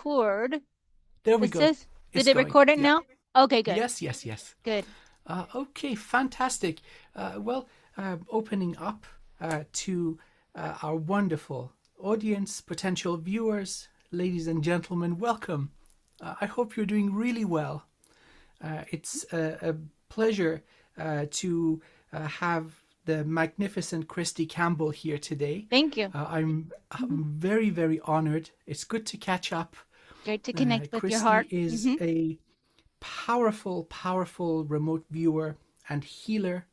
record. There we Is go. this, did It's it going. record it Yeah. now? Okay, good. Yes, yes, yes. Good. Okay, fantastic. Opening up to our wonderful audience, potential viewers, ladies and gentlemen, welcome. I hope you're doing really well. It's a pleasure to have the magnificent Christy Campbell here today. Thank you. I'm very, very honored. It's good to catch up. Great to connect with your Christy heart. is a powerful, powerful remote viewer and healer.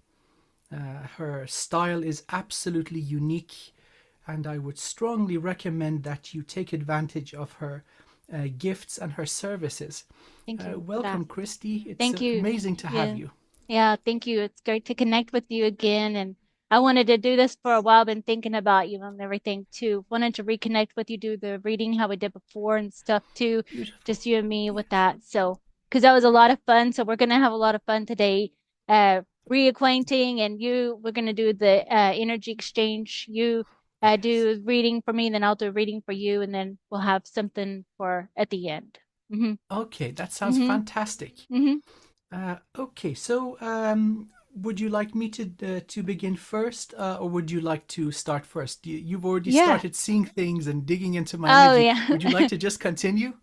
Her style is absolutely unique, and I would strongly recommend that you take advantage of her gifts and her services. Thank you for that. Welcome, Christy. It's Thank you. amazing to have Yeah. you. Yeah, thank you. It's great to connect with you again. And I wanted to do this for a while, been thinking about you and everything too. Wanted to reconnect with you, do the reading how we did before and stuff too. Beautiful. Just you and me with Yes. that. So, because that was a lot of fun. So we're gonna have a lot of fun today. Reacquainting and we're gonna do the energy exchange. You Yes. do reading for me, then I'll do a reading for you, and then we'll have something for at the end. Mm-hmm. Okay, that sounds Mm-hmm. fantastic. Mm-hmm. Okay, so would you like me to begin first, or would you like to start first? You've already Yeah. started seeing things and digging into my Oh energy. yeah. Would you like to just continue?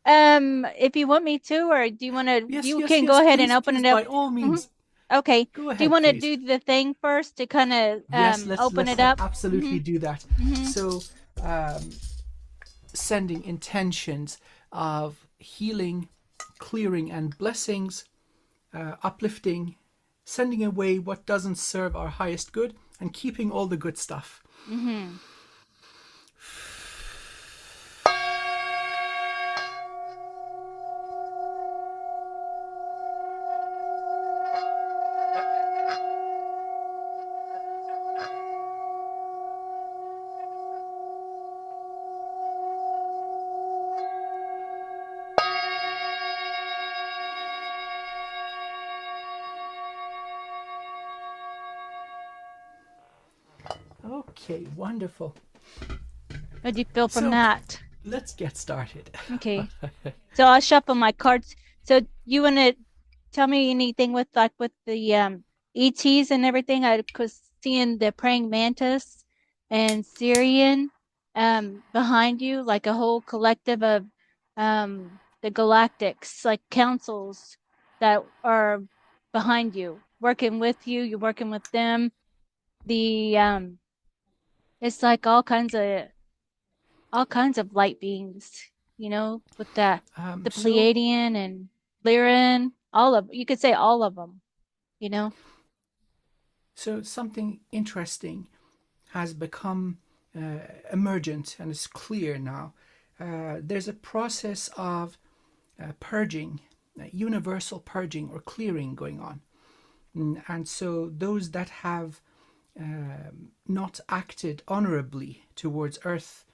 If you want me to, or do you want to, Yes, you yes, can go yes. ahead and Please, open please, it up. by all hmm means, Okay. go Do you ahead, want to please. do the thing first to kind of Yes, let's open let's it up? absolutely do that. Hmm So, um, sending intentions of healing, clearing, and blessings, uplifting, sending away what doesn't serve our highest good, and keeping all the good stuff. hmm Okay, wonderful. What do you feel from So, that? let's get started. Okay. So I'll shuffle my cards. So you want to tell me anything with the ETs and everything? I was seeing the praying mantis and Syrian behind you, like a whole collective of the galactics, like councils that are behind you, working with you, you're working with them. The it's like all kinds of light beings, with the So, Pleiadian and Lyran, you could say all of them, you know? so something interesting has become emergent and is clear now. There's a process of purging, universal purging or clearing going on. And so those that have not acted honorably towards Earth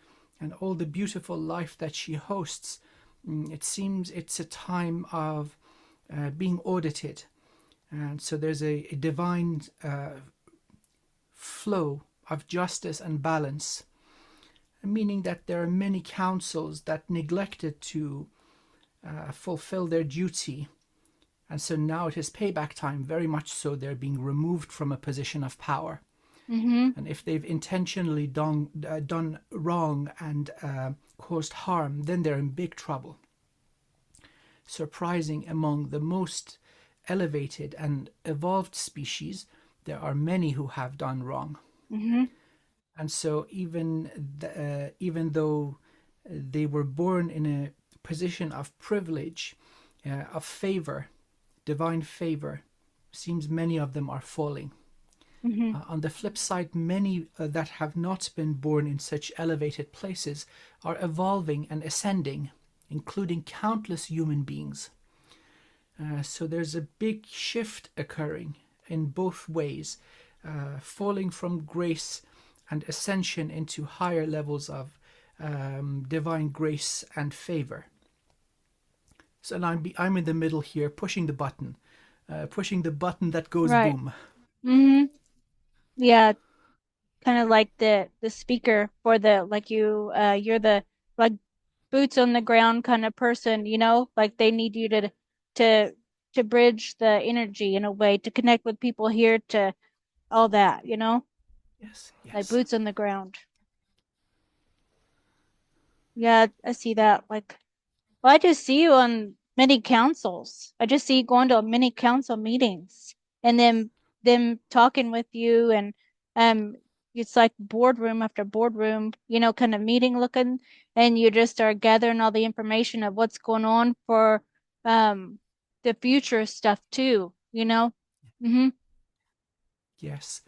and all the beautiful life that she hosts, it seems it's a time of being audited. And so there's a divine flow of justice and balance, meaning that there are many councils that neglected to fulfill their duty. And so now it is payback time, very much so. They're being removed from a position of power. Mm-hmm. And if they've intentionally done wrong and caused harm, then they're in big trouble. Surprising, among the most elevated and evolved species, there are many who have done wrong. Mm-hmm. And so even though they were born in a position of privilege, of favor, divine favor, seems many of them are falling. Mm-hmm. On the flip side, many that have not been born in such elevated places are evolving and ascending, including countless human beings. So there's a big shift occurring in both ways, falling from grace and ascension into higher levels of divine grace and favor. So I'm in the middle here, pushing the button that goes Right. boom. Mm-hmm. Yeah, kind of like the speaker for the, like you're the, like boots on the ground kind of person, like they need you to to bridge the energy in a way to connect with people here to all that, Yes, like yes. boots on the ground. Yeah, I see that. Like, well, I just see you on many councils. I just see you going to many council meetings and then them talking with you and um it's like boardroom after boardroom, kind of meeting looking, and you just are gathering all the information of what's going on for um the future stuff too, Mm-hmm. Yes.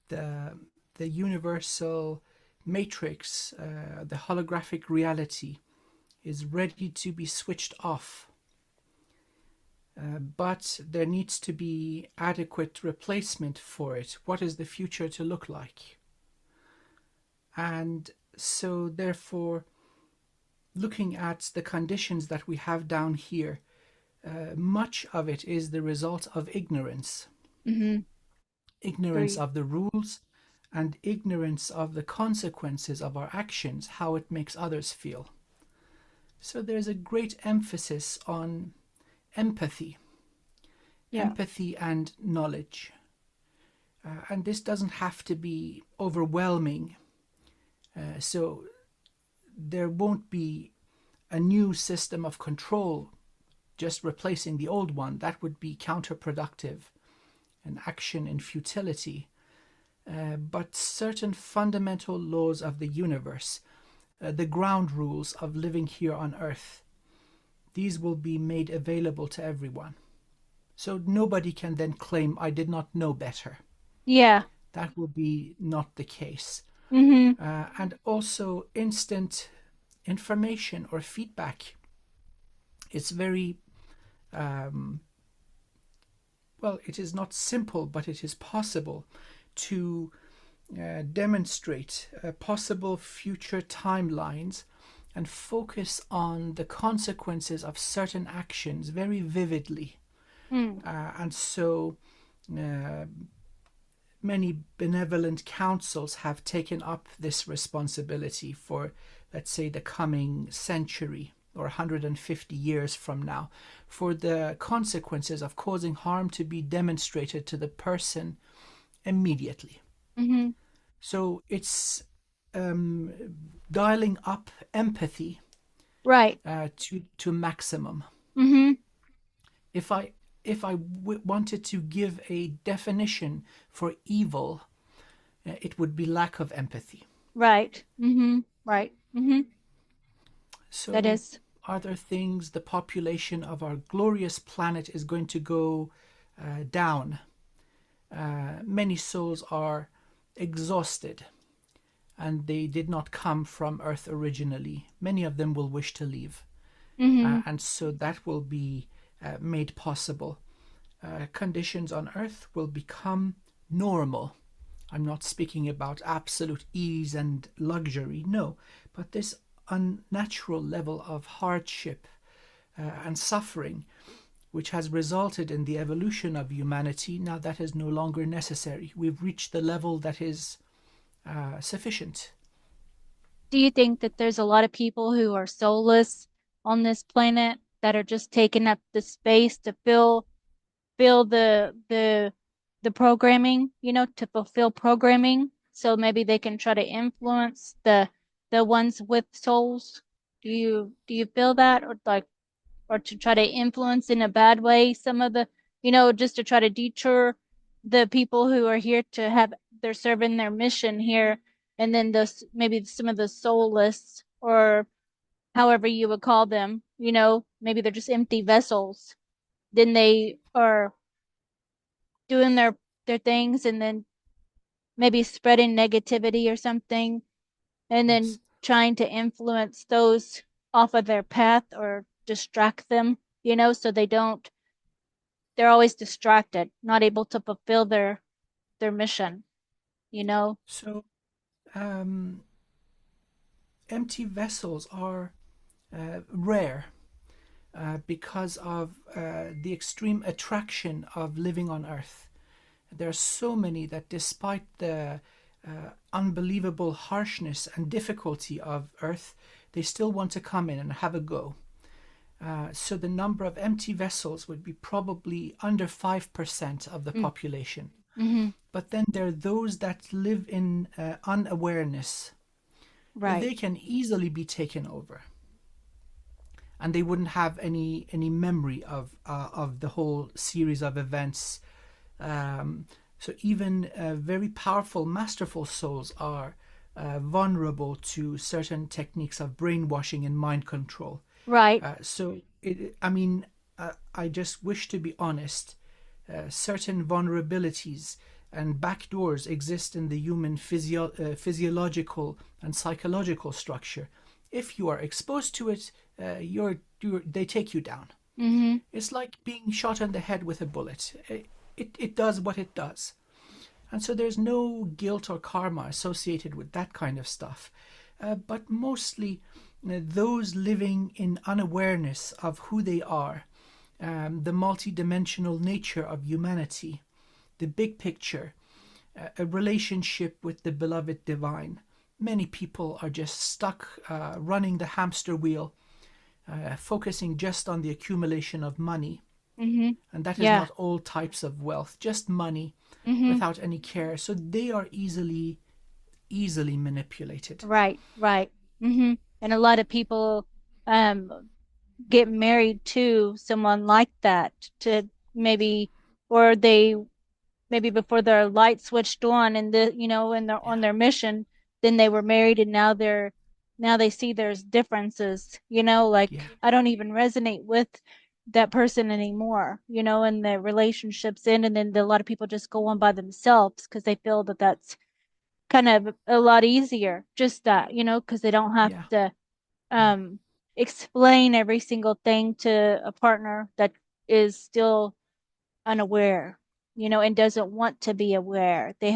The the universal matrix, the holographic reality, is ready to be switched off. But there needs to be adequate replacement for it. What is the future to look like? And so, therefore, looking at the conditions that we have down here, much of it is the result of ignorance. Mm-hmm. Ignorance Agree. of the rules and ignorance of the consequences of our actions, how it makes others feel. So there's a great emphasis on empathy, Yeah. empathy and knowledge. And this doesn't have to be overwhelming. So there won't be a new system of control just replacing the old one. That would be counterproductive, an action in futility. But certain fundamental laws of the universe, the ground rules of living here on Earth, these will be made available to everyone. So nobody can then claim, I did not know better. Yeah. That will be not the case. Mm-hmm. And also, instant information or feedback. It's very, um, well, it is not simple, but it is possible to demonstrate possible future timelines and focus on the consequences of certain actions very vividly. Mm. And so uh, many benevolent councils have taken up this responsibility for, let's say, the coming century or 150 years from now, for the consequences of causing harm to be demonstrated to the person immediately. Mm-hmm. So it's um, dialing up empathy Right. to maximum. Mm-hmm. If I wanted to give a definition for evil, it would be lack of empathy. Right. Mm-hmm. Right. Mm-hmm. That So, is. are there things the population of our glorious planet is going to go down? Many souls are exhausted and they did not come from Earth originally. Many of them will wish to leave. Mm-hmm. And so that will be made possible. Conditions on Earth will become normal. I'm not speaking about absolute ease and luxury, no, but this unnatural level of hardship and suffering, which has resulted in the evolution of humanity, now that is no longer necessary. We've reached the level that is sufficient. Do you think that there's a lot of people who are soulless on this planet that are just taking up the space to fill the programming, to fulfill programming, so maybe they can try to influence the ones with souls? Do you feel that, or like, or to try to influence in a bad way some of the, just to try to deter the people who are here to have they're serving their mission here, and then those maybe some of the soulless, or however you would call them, maybe they're just empty vessels. Then they are doing their things and then maybe spreading negativity or something, and then Yes. trying to influence those off of their path or distract them, so they're always distracted, not able to fulfill their mission, you know? So, um, empty vessels are rare because of the extreme attraction of living on Earth. There are so many that, despite the unbelievable harshness and difficulty of Earth, they still want to come in and have a go. So the number of empty vessels would be probably under 5% of the population. Mm-hmm. But then there are those that live in unawareness. Right. They can easily be taken over, and they wouldn't have any memory of the whole series of events. So even very powerful, masterful souls are vulnerable to certain techniques of brainwashing and mind control. Right. I just wish to be honest. Certain vulnerabilities and backdoors exist in the human physiological and psychological structure. If you are exposed to it, they take you down. Mm-hmm. It's like being shot in the head with a bullet. It does what it does. And so there's no guilt or karma associated with that kind of stuff. But mostly those living in unawareness of who they are, the multidimensional nature of humanity, the big picture, a relationship with the beloved divine. Many people are just stuck running the hamster wheel, focusing just on the accumulation of money. Mm-hmm. And that is Yeah. not all types of wealth, just money Mm-hmm. without any care. So they are easily manipulated. Right. Right. Mm-hmm. And a lot of people um get married to someone like that to maybe, or they maybe before their light switched on and and they're on Yeah, their mission, then they were married and now they see there's differences, yeah, like I don't even resonate with that person anymore, and the relationships end, and then a lot of people just go on by themselves because they feel that that's kind of a lot easier, just that, because they don't have yeah, to yeah. um explain every single thing to a partner that is still unaware, and doesn't want to be aware. They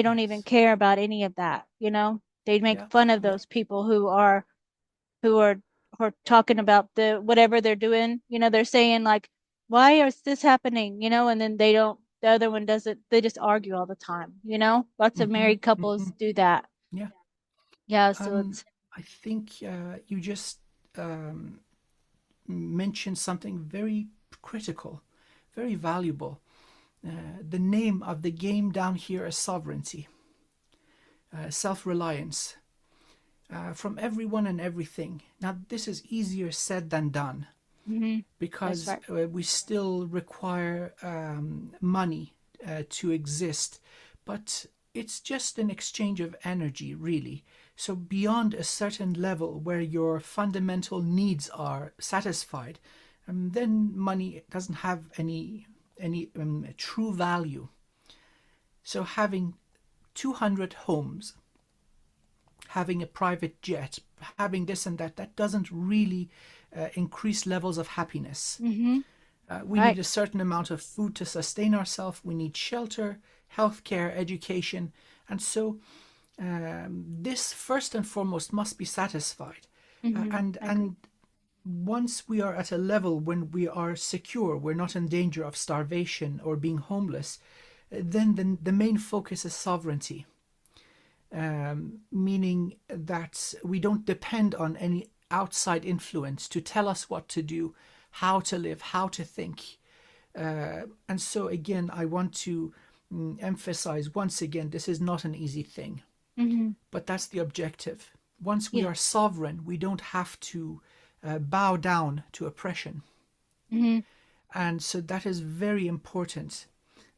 don't even Yes. care about any of that, They make Yeah, fun of yeah, those people who are who are talking about the whatever they're doing, they're saying like, why is this happening, and then the other one doesn't, they just argue all the time, Lots of mm-hmm, married couples mm-hmm, do that. yeah. Yeah, so Um, it's I think you just um, mentioned something very critical, very valuable. The name of the game down here is sovereignty, self-reliance, from everyone and everything. Now, this is easier said than done mhm, that's because right. we still require money to exist, but it's just an exchange of energy, really. So, beyond a certain level where your fundamental needs are satisfied, then money doesn't have any true value. So, having 200 homes, having a private jet, having this and that doesn't really increase levels of happiness. Mm-hmm. We need Right. a certain amount of food to sustain ourselves. We need shelter, healthcare, education. And so this first and foremost must be satisfied. Mm-hmm. I agree. And once we are at a level when we are secure, we're not in danger of starvation or being homeless, then the main focus is sovereignty, meaning that we don't depend on any outside influence to tell us what to do, how to live, how to think. And so, again, I want to emphasize once again this is not an easy thing, Mm-hmm. but that's the objective. Once we Yeah. are sovereign, we don't have to bow down to oppression. Mm-hmm. And so that is very important.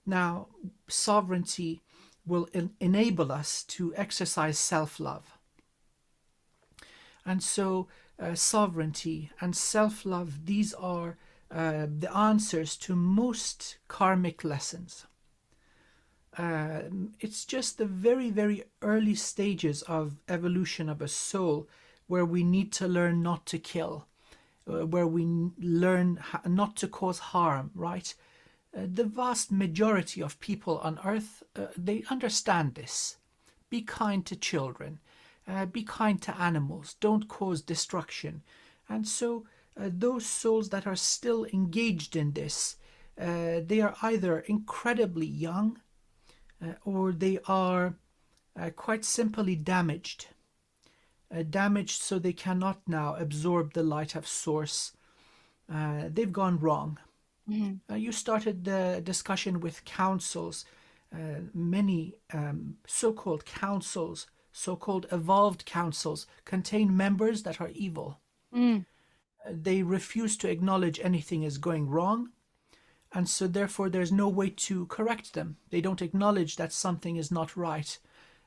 Now, sovereignty will enable us to exercise self love. And so, sovereignty and self love, these are the answers to most karmic lessons. It's just the very, very early stages of evolution of a soul where we need to learn not to kill, where we learn not to cause harm, right? The vast majority of people on earth, they understand this. Be kind to children, be kind to animals, don't cause destruction. And so those souls that are still engaged in this, they are either incredibly young or they are quite simply damaged. damaged so they cannot now absorb the light of source. They've gone wrong. Mhm. You started the discussion with councils. Many so-called councils, so-called evolved councils, contain members that are evil. Mm. They refuse to acknowledge anything is going wrong, and so therefore there's no way to correct them. They don't acknowledge that something is not right.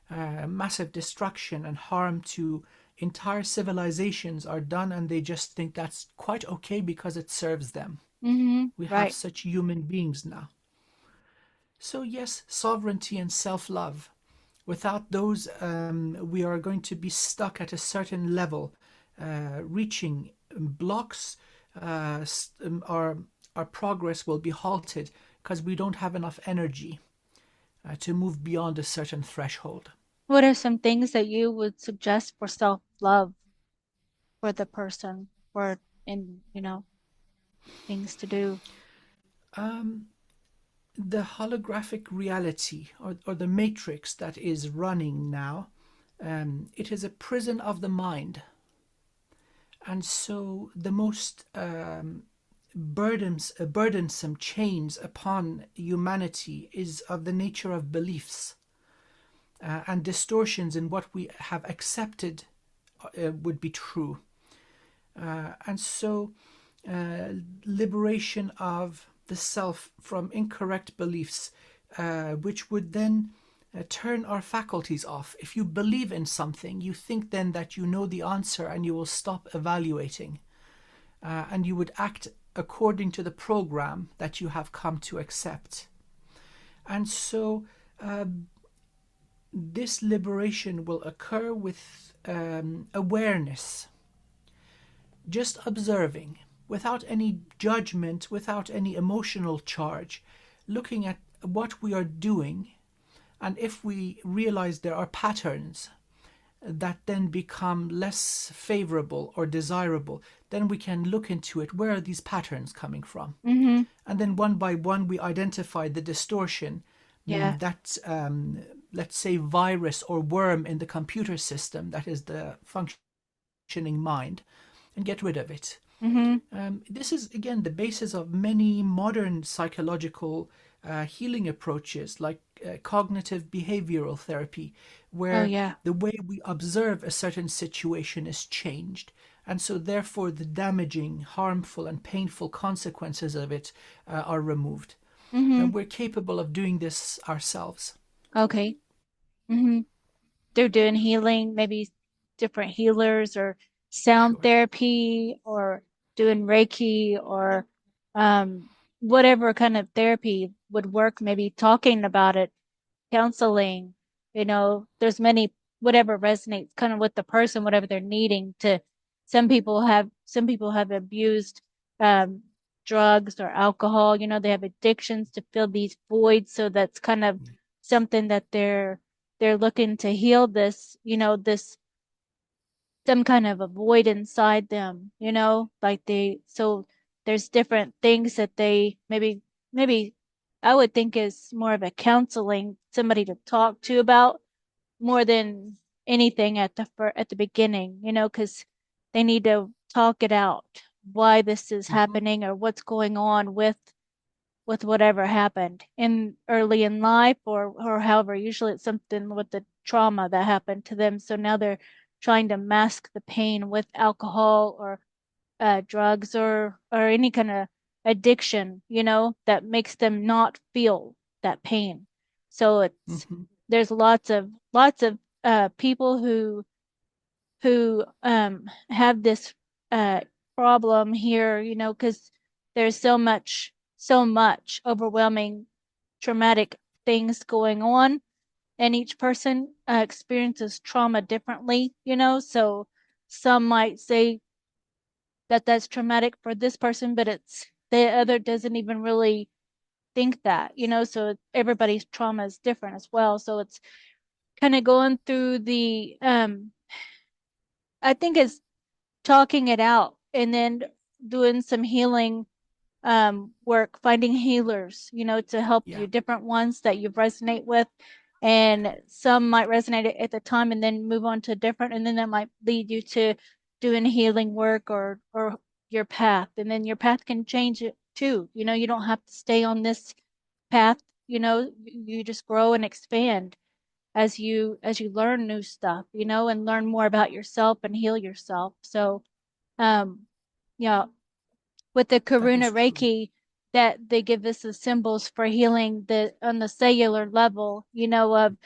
Massive destruction and harm to entire civilizations are done, and they just think that's quite okay because it serves them. Mhm. We have Right. such human beings now. So, yes, sovereignty and self love. Without those, we are going to be stuck at a certain level, reaching blocks. Our progress will be halted because we don't have enough energy to move beyond a certain threshold. What are some things that you would suggest for self-love for the person, for in, things to do? Um, the holographic reality, or the matrix that is running now, it is a prison of the mind. And so the most burdensome chains upon humanity is of the nature of beliefs and distortions in what we have accepted would be true. And so liberation of the self from incorrect beliefs, which would then turn our faculties off. If you believe in something, you think then that you know the answer and you will stop evaluating, and you would act according to the program that you have come to accept. And so this liberation will occur with awareness, just observing, without any judgment, without any emotional charge, looking at what we are doing. And if we realize there are patterns that then become less favorable or desirable, then we can look into it. Where are these patterns coming from? Mm-hmm. And then one by one, we identify the distortion, Yeah. that, let's say, virus or worm in the computer system that is the functioning mind, and get rid of it. Mm-hmm. This is, again, the basis of many modern psychological healing approaches like cognitive behavioral therapy, Oh, where yeah. the way we observe a certain situation is changed. And so, therefore, the damaging, harmful, and painful consequences of it are removed. Mm-hmm. We're capable of doing this ourselves. Okay. Mm-hmm. They're doing healing, maybe different healers or sound Sure. therapy or doing Reiki or um, whatever kind of therapy would work, maybe talking about it, counseling, there's many, whatever resonates kind of with the person, whatever they're needing to, some people have abused um, drugs or alcohol, they have addictions to fill these voids. So that's kind of something that they're looking to heal this, this some kind of a void inside them, like so there's different things that they maybe I would think is more of a counseling, somebody to talk to about more than anything at the beginning, because they need to talk it out, why this is Mm-hmm. happening or what's going on with whatever happened in early in life or however, usually it's something with the trauma that happened to them. So now they're trying to mask the pain with alcohol or drugs or any kind of addiction, that makes them not feel that pain. So Mm-hmm. there's lots of people who have this uh problem here, because there's so much overwhelming traumatic things going on, and each person experiences trauma differently, so some might say that that's traumatic for this person, but it's the other doesn't even really think that, so everybody's trauma is different as well. So it's kind of going through the I think it's talking it out and then doing some healing work, finding healers, to help Yeah. you, different ones that you resonate with, and some might resonate at the time and then move on to different, and then that might lead you to doing healing work or your path, and then your path can change it too. You don't have to stay on this path. You just grow and expand as you learn new stuff, and learn more about yourself and heal yourself. So, um, yeah, with the That Karuna is true. Reiki, that they give us the symbols for healing the on the cellular level, of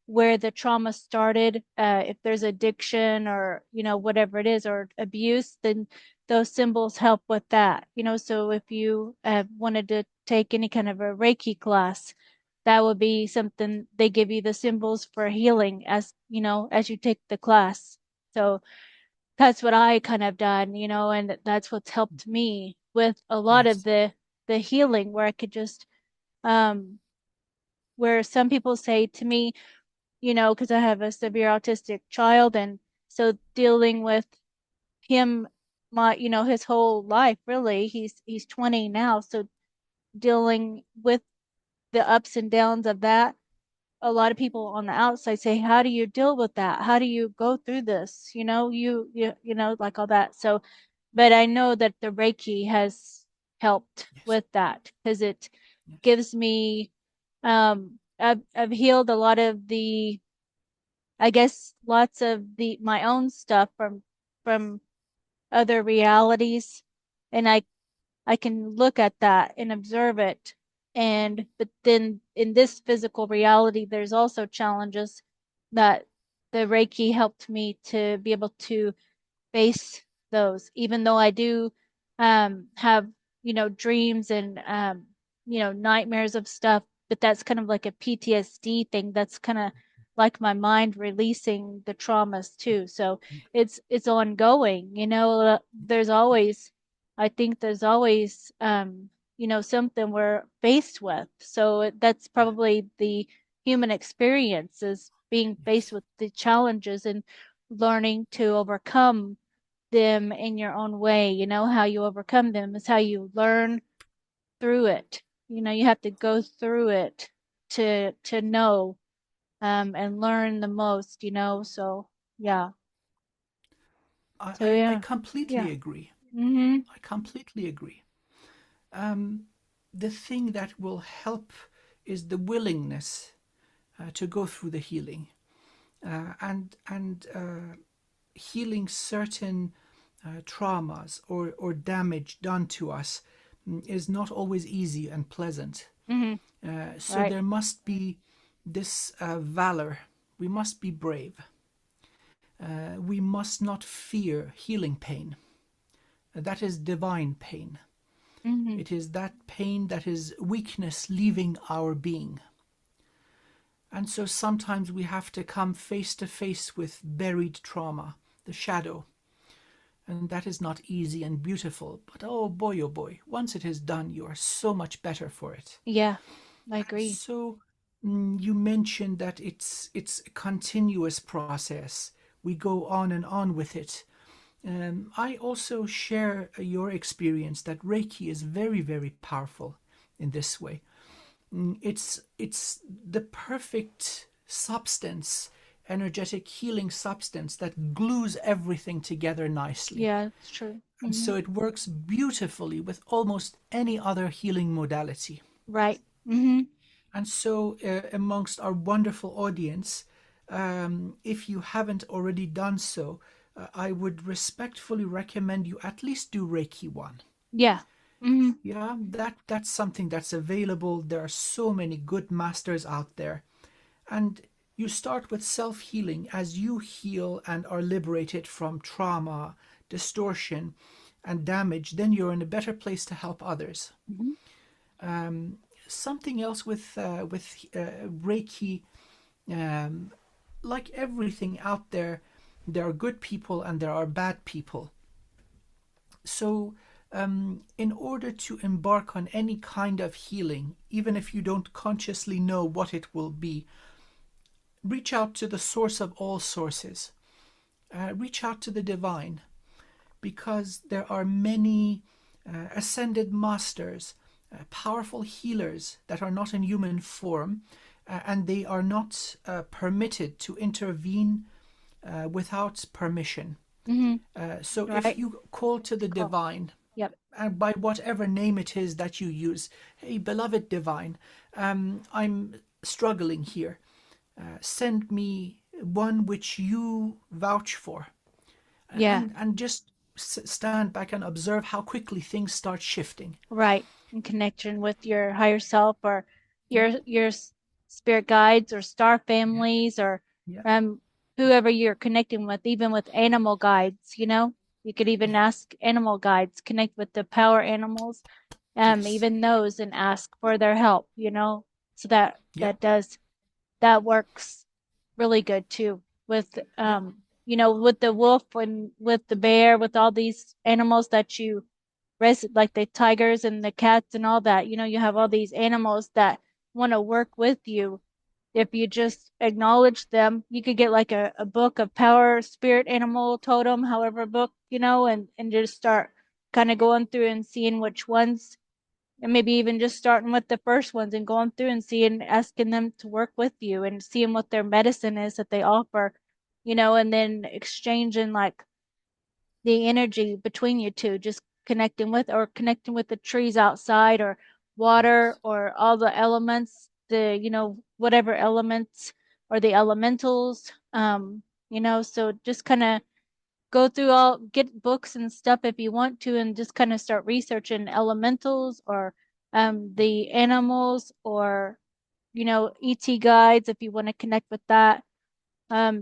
where the trauma started. If there's addiction or, whatever it is, or abuse, then those symbols help with that. So if you wanted to take any kind of a Reiki class, that would be something they give you the symbols for healing as you take the class. So that's what I kind of done, and that's what's helped me with a lot of Yes. the healing, where I could just um where some people say to me, because I have a severe autistic child, and so dealing with him, his whole life, really. He's 20 now, so dealing with the ups and downs of that. A lot of people on the outside say, how do you deal with that? How do you go through this? Like all that. So, but I know that the Reiki has helped Yes. with that, because it Yes. gives me, I've healed a lot of the, I guess, lots of my own stuff from other realities. And I can look at that and observe it. But then in this physical reality, there's also challenges that the Reiki helped me to be able to face those, even though I do have, dreams and, nightmares of stuff, but that's kind of like a PTSD thing. That's kind of like my mind releasing the traumas too. So it's ongoing, there's always, I think there's always, something we're faced with. So that's Yeah. probably the human experience, is being faced Yes. with the challenges and learning to overcome them in your own way. How you overcome them is how you learn through it. You have to go through it to know, and learn the most, so yeah. So I yeah. completely Yeah. agree. Mm-hmm. I completely agree. Um, the thing that will help is the willingness to go through the healing, and healing certain traumas or damage done to us is not always easy and pleasant. Mm-hmm. So Right. there must be this valor. We must be brave. We must not fear healing pain. That is divine pain. Mm-hmm. It is that pain that is weakness leaving our being. And so sometimes we have to come face to face with buried trauma, the shadow. And that is not easy and beautiful, but oh boy, once it is done, you are so much better for it. Yeah, I And agree. so you mentioned that it's a continuous process. We go on and on with it. I also share your experience that Reiki is very, very powerful in this way. It's the perfect substance, energetic healing substance that glues everything together nicely. Yeah, it's true. And Mm-hmm. so it works beautifully with almost any other healing modality. Right. Mm-hmm. And so, amongst our wonderful audience, if you haven't already done so, I would respectfully recommend you at least do Reiki 1. Yeah. Mm-hmm. Yeah, that's something that's available. There are so many good masters out there. And you start with self healing as you heal and are liberated from trauma, distortion, and damage. Then you're in a better place to help others. Mm-hmm. Something else with Reiki, um, like everything out there, there are good people and there are bad people. So, in order to embark on any kind of healing, even if you don't consciously know what it will be, reach out to the source of all sources. Reach out to the divine, because there are many ascended masters, powerful healers that are not in human form, and they are not permitted to intervene without permission. Mm-hmm. So if Right. you call to the Cool. divine, Yep. and by whatever name it is that you use, hey, beloved divine, I'm struggling here. Send me one which you vouch for, Yeah. and just stand back and observe how quickly things start shifting. Right. In connection with your higher self or Yeah, your spirit guides or star yeah, families or yeah. um whoever you're connecting with, even with animal guides, you know? You could even Yeah. ask animal guides, connect with the power animals, Yes. even those and ask for their help, you know? So that Yeah. that does that works really good too with Yeah. you know, with the wolf and with the bear, with all these animals that you like the tigers and the cats and all that. You know, you have all these animals that want to work with you. If you just acknowledge them, you could get like a book of power, spirit, animal, totem, however book, you know, and just start kind of going through and seeing which ones, and maybe even just starting with the first ones and going through and seeing, asking them to work with you and seeing what their medicine is that they offer, you know, and then exchanging like the energy between you two, just connecting with the trees outside or water Yes. or all the elements, the, you know, whatever elements or the elementals, you know, so just kind of go through all, get books and stuff if you want to, and just kind of start researching elementals or Yeah. the animals or, you know, ET guides if you want to connect with that,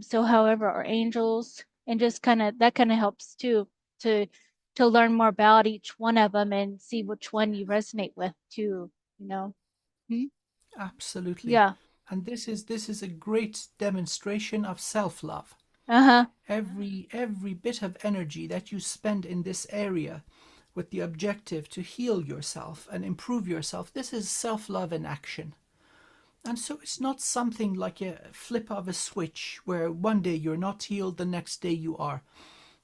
so however, or angels, and just kind of that kind of helps too to to learn more about each one of them and see which one you resonate with too, you know. Hmm? Absolutely. Yeah. And this is a great demonstration of self-love. Uh-huh. Every bit of energy that you spend in this area with the objective to heal yourself and improve yourself, this is self-love in action. And so it's not something like a flip of a switch where one day you're not healed, the next day you are.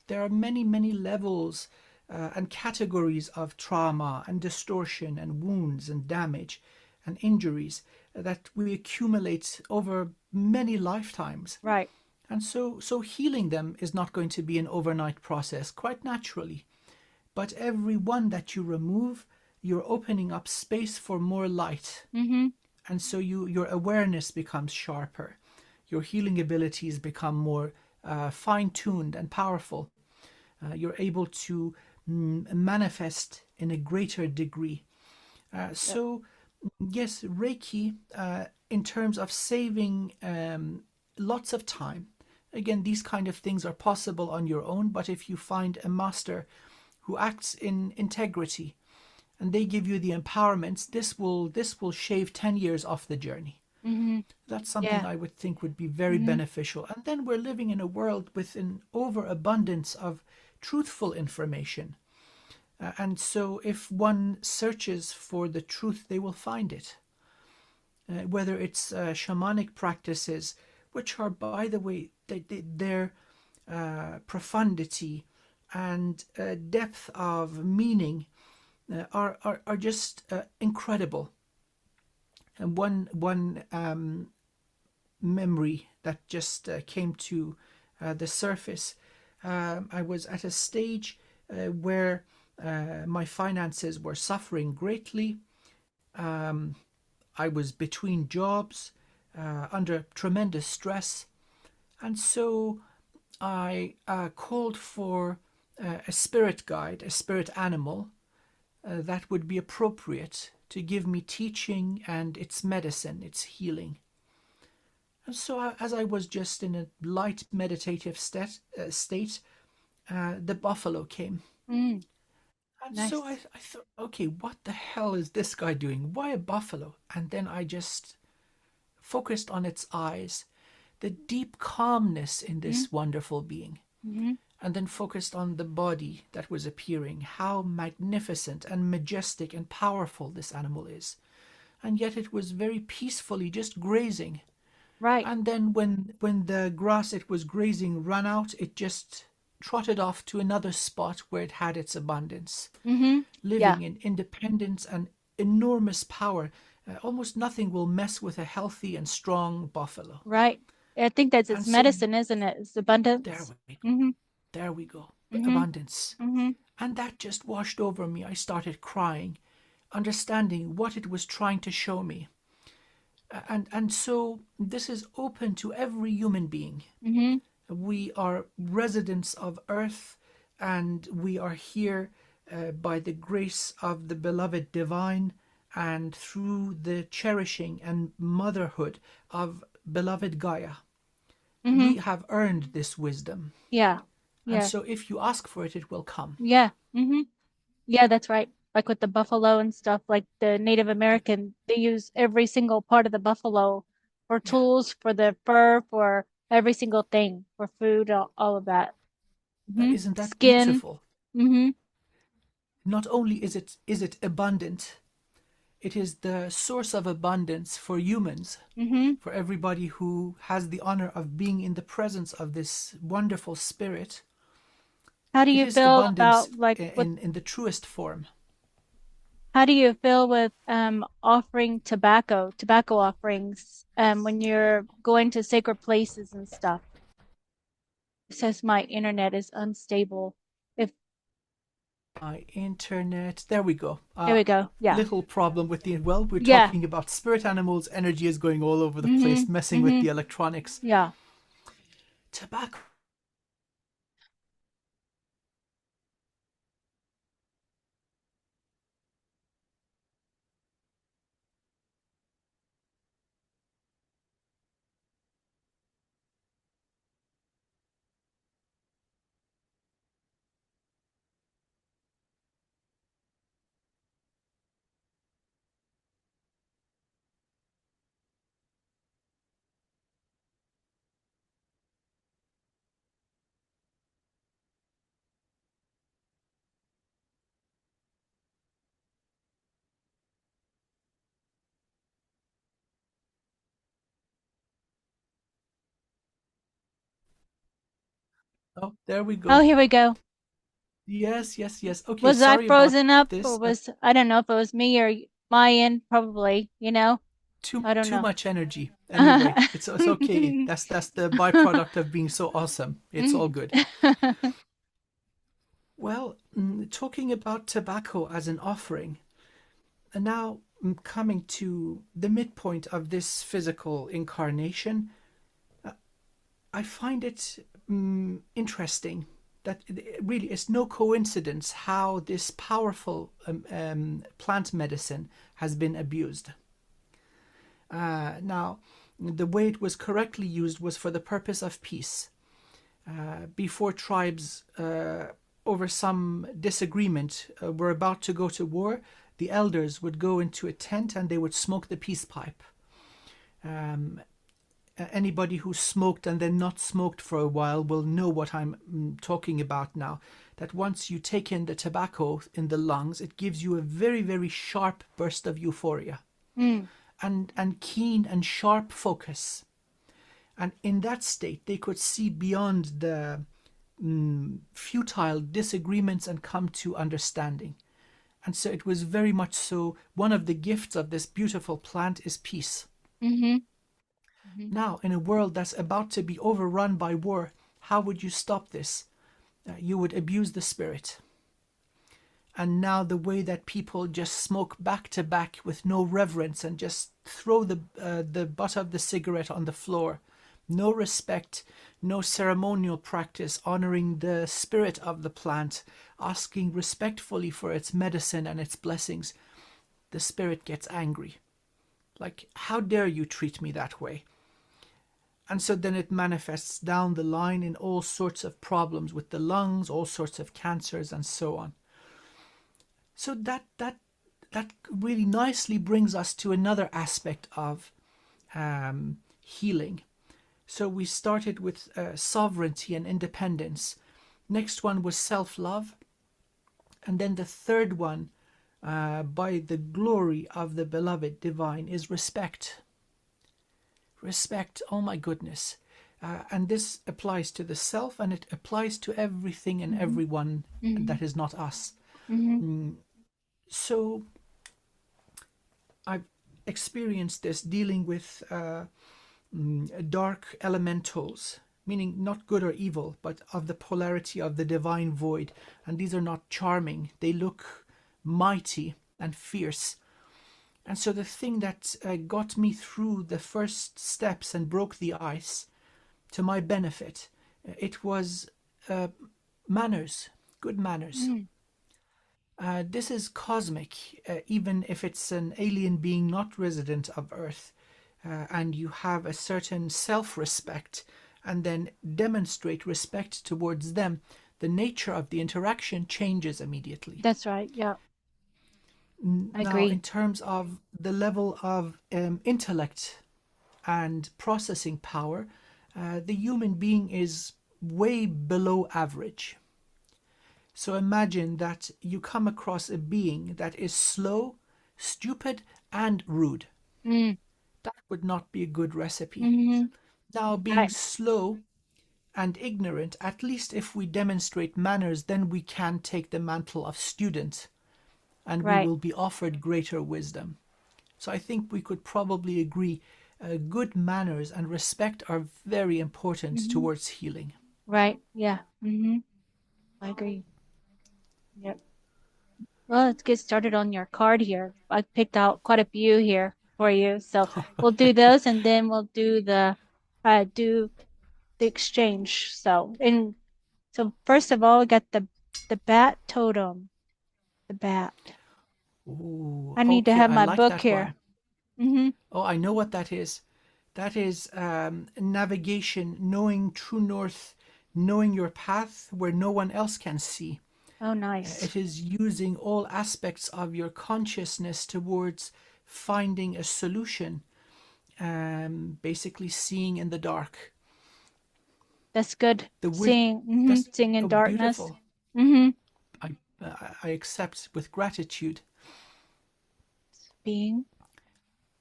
There are many, many levels and categories of trauma and distortion and wounds and damage and injuries that we accumulate over many lifetimes. Right. And so healing them is not going to be an overnight process, quite naturally. But every one that you remove, you're opening up space for more light. Mm-hmm. And so your awareness becomes sharper. Your healing abilities become more fine-tuned and powerful. You're able to manifest in a greater degree. Yep. So, yes, Reiki, in terms of saving lots of time, again, these kind of things are possible on your own, but if you find a master who acts in integrity and they give you the empowerments, this will shave 10 years off the journey. Mm-hmm. That's something Yeah. I would think would be very Mm-hmm. beneficial. And then we're living in a world with an overabundance of truthful information. And so, if one searches for the truth, they will find it. Whether it's shamanic practices, which are, by the way, their profundity and depth of meaning are just incredible. And one memory that just came to the surface. I was at a stage where my finances were suffering greatly. Um, I was between jobs, under tremendous stress, and so I called for a spirit guide, a spirit animal that would be appropriate to give me teaching and its medicine, its healing. And so, as I was just in a light meditative state, the buffalo came. Mm. And so I, Nice. I thought, okay, what the hell is this guy doing? Why a buffalo? And then I just focused on its eyes, the deep calmness in Mm-hmm. this wonderful being, Mm-hmm. and then focused on the body that was appearing, how magnificent and majestic and powerful this animal is. And yet it was very peacefully just grazing. Right. And then when the grass it was grazing ran out, it just trotted off to another spot where it had its abundance, Mm-hmm. Yeah. living in independence and enormous power. almost nothing will mess with a healthy and strong buffalo. Right. I think that's its And so medicine, isn't it? It's there abundance. we go. Mm-hmm. There we go. Mm-hmm. Abundance. Mm-hmm. And that just washed over me. I started crying, understanding what it was trying to show me. And so this is open to every human being. Mm-hmm. We are residents of earth, and we are here by the grace of the beloved divine and through the cherishing and motherhood of beloved Gaia. Mm-hmm. We have earned this wisdom. Yeah. And Yeah. so if you ask for it, it will come. Yeah. Mm-hmm. Yeah, that's right. Like with the buffalo and stuff, like the Native American, they use every single part of the buffalo for Yeah. tools, for the fur, for every single thing, for food, all of that. Mm-hmm. Isn't that Skin. beautiful? Mm-hmm. Not only is it abundant, it is the source of abundance for humans, Mm-hmm. for everybody who has the honor of being in the presence of this wonderful spirit. How do It you is feel abundance about like with in the truest form. how do you feel with offering tobacco offerings when you're going to sacred places and stuff? It says my internet is unstable. If My internet, there we go. There we go. Yeah. Little problem with the, well, we're Yeah. talking about spirit animals, energy is going all over the Mm-hmm. place, messing with Mm-hmm. the electronics. Yeah. Tobacco. Oh, there we Oh, go. here we go. Yes, yes, yes. Okay, Was I sorry about frozen up or this. I don't know if it was me or my end, probably, I don't Too know. much energy. Anyway, it's okay. That's the byproduct of being so awesome. It's all good. Well, talking about tobacco as an offering, and now coming to the midpoint of this physical incarnation, I find it interesting that it really is no coincidence how this powerful plant medicine has been abused. Now, the way it was correctly used was for the purpose of peace. Before tribes, over some disagreement, were about to go to war, the elders would go into a tent and they would smoke the peace pipe. Anybody who smoked and then not smoked for a while will know what I'm talking about now. That once you take in the tobacco in the lungs, it gives you a very, very sharp burst of euphoria Mm. and keen and sharp focus. And in that state, they could see beyond the futile disagreements and come to understanding. And so it was very much so. One of the gifts of this beautiful plant is peace. Mm-hmm. Mm-hmm. Now, in a world that's about to be overrun by war, how would you stop this? You would abuse the spirit. And now the way that people just smoke back to back with no reverence and just throw the butt of the cigarette on the floor, no respect, no ceremonial practice, honoring the spirit of the plant, asking respectfully for its medicine and its blessings, the spirit gets angry. Like, how dare you treat me that way? And so then it manifests down the line in all sorts of problems with the lungs, all sorts of cancers, and so on. So that really nicely brings us to another aspect of healing. So we started with sovereignty and independence. Next one was self-love. And then the third one, by the glory of the beloved divine, is respect. Respect, oh my goodness. And this applies to the self, and it applies to everything and everyone that is not us. Mm-hmm. So experienced this dealing with dark elementals, meaning not good or evil, but of the polarity of the divine void. And these are not charming. They look mighty and fierce. And so the thing that got me through the first steps and broke the ice to my benefit, it was manners, good manners. This is cosmic, even if it's an alien being not resident of Earth, and you have a certain self-respect and then demonstrate respect towards them, the nature of the interaction changes immediately. That's right. Yeah. I Now, agree. in terms of the level of intellect and processing power, the human being is way below average. So imagine that you come across a being that is slow, stupid, and rude. Mm. That would not be a good recipe. Mm-hmm. Now, being slow and ignorant, at least if we demonstrate manners, then we can take the mantle of student and we Right. will be offered greater wisdom. So I think we could probably agree good manners and respect are very important towards healing. Right. Yeah. Mm-hmm. I agree. Yep. Well, let's get started on your card here. I picked out quite a few here for you. So we'll do those and then we'll do do the exchange. So first of all, we got the bat totem. The bat. Ooh, I need to okay, have I my like book that here. one. Mm-hmm. Oh, I know what that is. That is navigation, knowing true north, knowing your path where no one else can see. Oh, nice. It is using all aspects of your consciousness towards finding a solution, basically seeing in the dark. That's good. The wis- Seeing, that's seeing in oh, darkness. beautiful. Mm-hmm. I accept with gratitude. Being.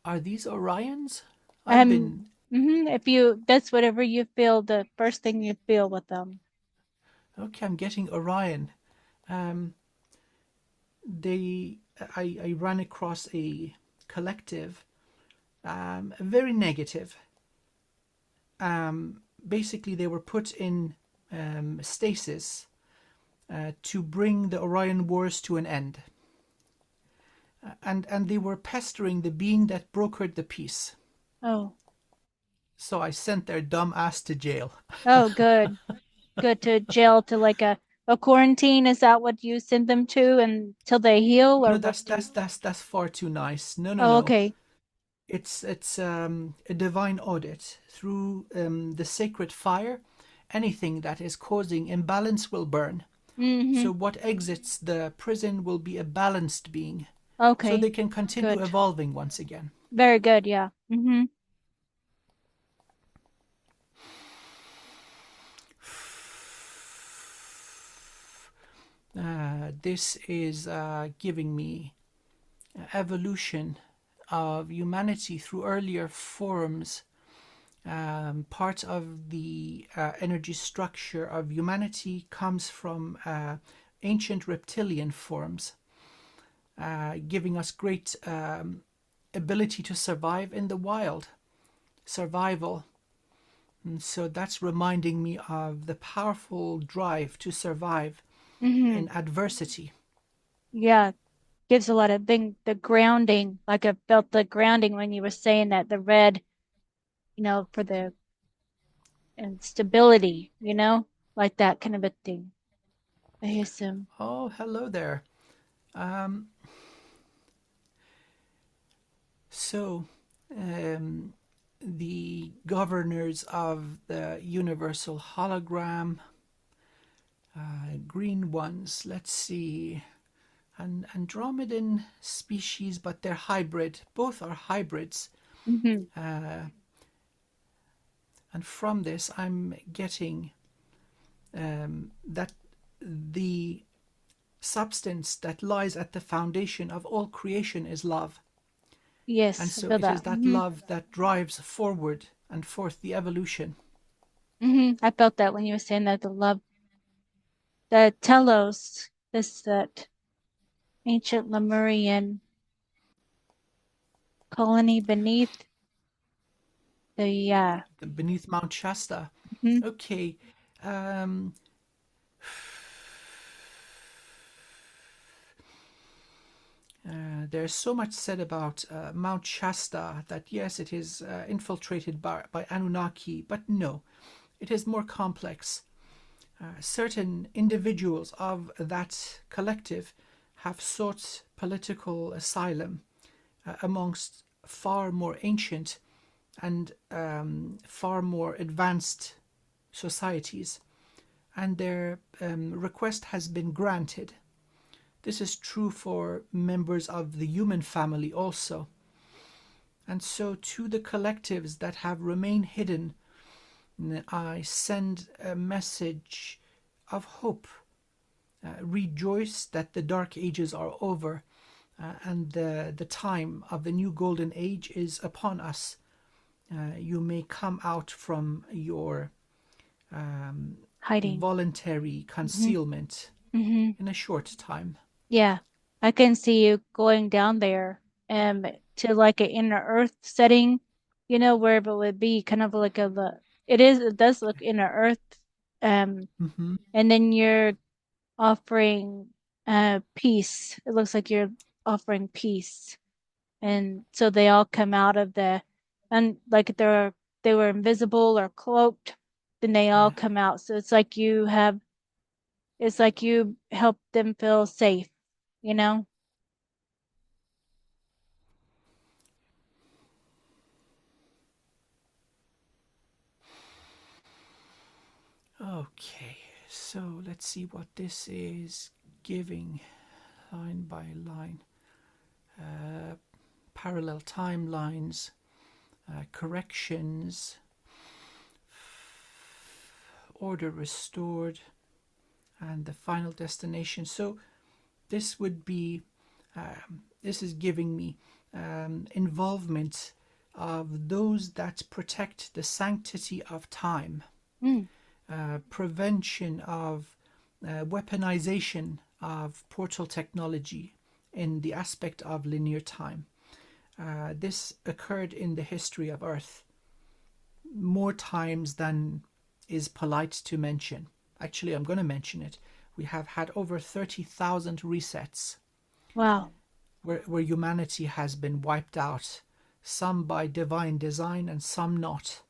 Are these Orions? I've Um, been if that's whatever you feel, the first thing you feel with them. okay. I'm getting Orion. Um, I ran across a collective, very negative. Basically, they were put in stasis to bring the Orion Wars to an end. And they were pestering the being that brokered the peace. Oh, So I sent their dumb ass to jail. oh, good. Good to jail to like a quarantine. Is that what you send them to until they heal or No, what that's far too nice. No, no, Oh, no. okay. It's a divine audit through the sacred fire. Anything that is causing imbalance will burn. Mm-hmm. So what exits the prison will be a balanced being, so Okay. they can continue Good. evolving once again. Very good. Yeah. Mm-hmm. This is giving me evolution of humanity through earlier forms. Part of the energy structure of humanity comes from ancient reptilian forms, giving us great ability to survive in the wild, survival. And so that's reminding me of the powerful drive to survive Mm-hmm. in adversity. Yeah. Gives a lot of the grounding. Like I felt the grounding when you were saying that the red, for the and stability, like that kind of a thing. I hear some. Oh, hello there. Um, so, um, the governors of the universal hologram, green ones, let's see, an Andromedan species, but they're hybrid. Both are hybrids. Mm-hmm. Uh, and from this, I'm getting that the substance that lies at the foundation of all creation is love. And Yes, I so feel it that. is that love that drives forward and forth the evolution. I felt that when you were saying that the love, the telos, that ancient Lemurian colony beneath the beneath Mount Shasta. mhm. Okay. Um, there's so much said about Mount Shasta that yes, it is infiltrated by Anunnaki, but no, it is more complex. Certain individuals of that collective have sought political asylum amongst far more ancient and far more advanced societies, and their request has been granted. This is true for members of the human family also. And so, to the collectives that have remained hidden, I send a message of hope. Rejoice that the dark ages are over and the time of the new golden age is upon us. You may come out from your Hiding. voluntary Mhm. concealment Mhm. in a short time. Yeah, I can see you going down there to like an inner earth setting, wherever it would be kind of like it does look inner earth. Um, Mm-hmm. and then you're offering peace. It looks like you're offering peace. And so they all come out of and like they were invisible or cloaked, then they all Yeah. come out. So it's like you help them feel safe, you know? Okay, so let's see what this is giving line by line. Uh, Parallel timelines, corrections, order restored, and the final destination. So this would be, this is giving me involvement of those that protect the sanctity of time, Mm. prevention of weaponization of portal technology in the aspect of linear time. This occurred in the history of Earth more times than is polite to mention. Actually, I'm going to mention it. We have had over 30,000 resets Wow. where humanity has been wiped out, some by divine design and some not.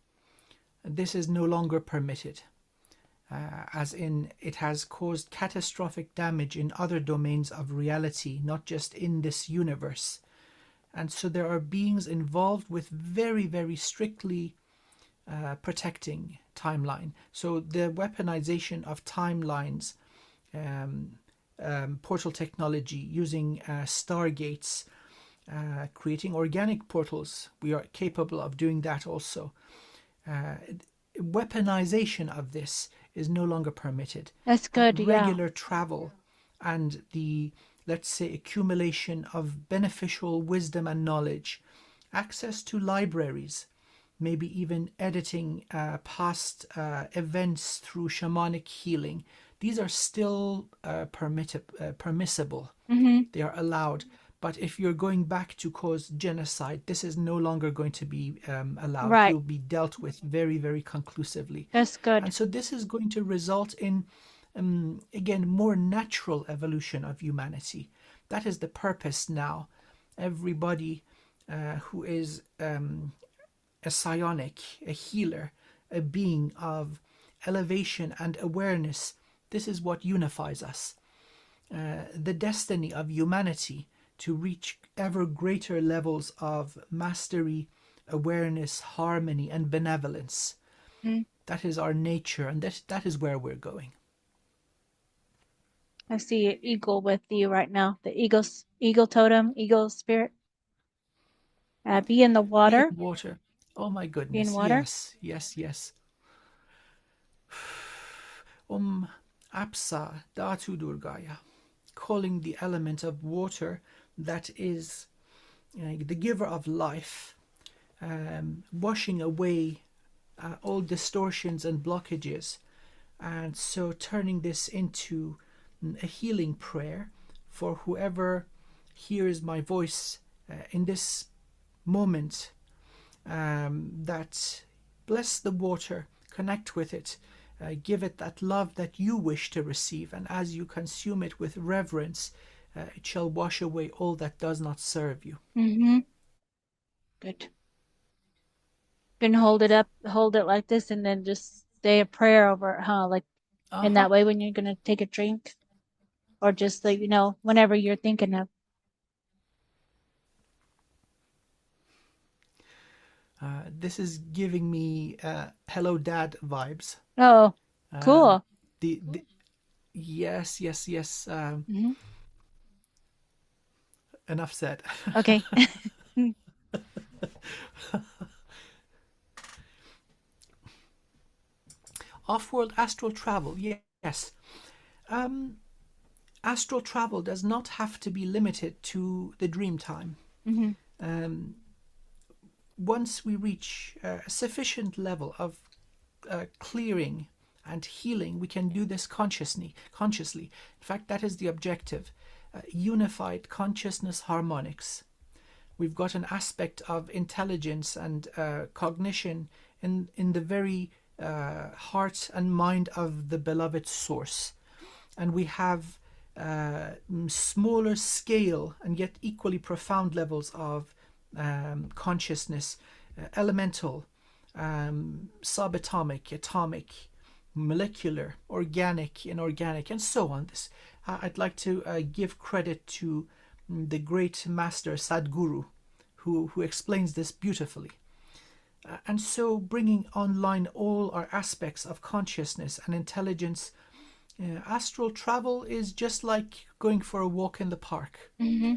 This is no longer permitted, as in it has caused catastrophic damage in other domains of reality, not just in this universe. And so there are beings involved with very, very strictly protecting timeline. So the weaponization of timelines, portal technology, using stargates, creating organic portals, we are capable of doing that also. Uh, Weaponization of this is no longer permitted. That's good. Yeah. Regular travel and the, let's say, accumulation of beneficial wisdom and knowledge, access to libraries, maybe even editing past events through shamanic healing. These are still permissible. Mm-hmm. They are allowed. But if you're going back to cause genocide, this is no longer going to be allowed. Right. You'll be dealt with very, very conclusively. That's good. And so this is going to result in, again, more natural evolution of humanity. That is the purpose now. Everybody who is a psionic, a healer, a being of elevation and awareness, this is what unifies us. The destiny of humanity to reach ever greater levels of mastery, awareness, harmony, and benevolence. Mm. That is our nature, and that is where we're going. I see an eagle with you right now. The eagle totem, eagle spirit. Be in the Be in water. water. Oh my Be in goodness, water. yes, yes, yes. Apsa Dhatu Durgaya, calling the element of water that is the giver of life, washing away all distortions and blockages, and so turning this into a healing prayer for whoever hears my voice in this moment, that bless the water, connect with it, give it that love that you wish to receive, and as you consume it with reverence, it shall wash away all that does not serve you. Mm-hmm. Good. Can hold it like this, and then just say a prayer over it, huh? Like in Uh-huh. that way when you're gonna take a drink, or just like, whenever you're thinking of. This is giving me Hello Dad vibes. Oh, Um, cool. the yes, yes, yes. Hmm. Enough said. Okay. Off-world astral travel, yes. Um, Astral travel does not have to be limited to the dream time. Hmm. Um, Once we reach a sufficient level of clearing and healing, we can do this consciously. In fact, that is the objective. Unified consciousness harmonics. We've got an aspect of intelligence and cognition in the very heart and mind of the beloved source. And we have smaller scale and yet equally profound levels of consciousness, elemental, subatomic, atomic, molecular, organic, inorganic, and so on. I'd like to give credit to the great master Sadhguru, who explains this beautifully. And so, bringing online all our aspects of consciousness and intelligence, astral travel is just like going for a walk in the park. Hmm.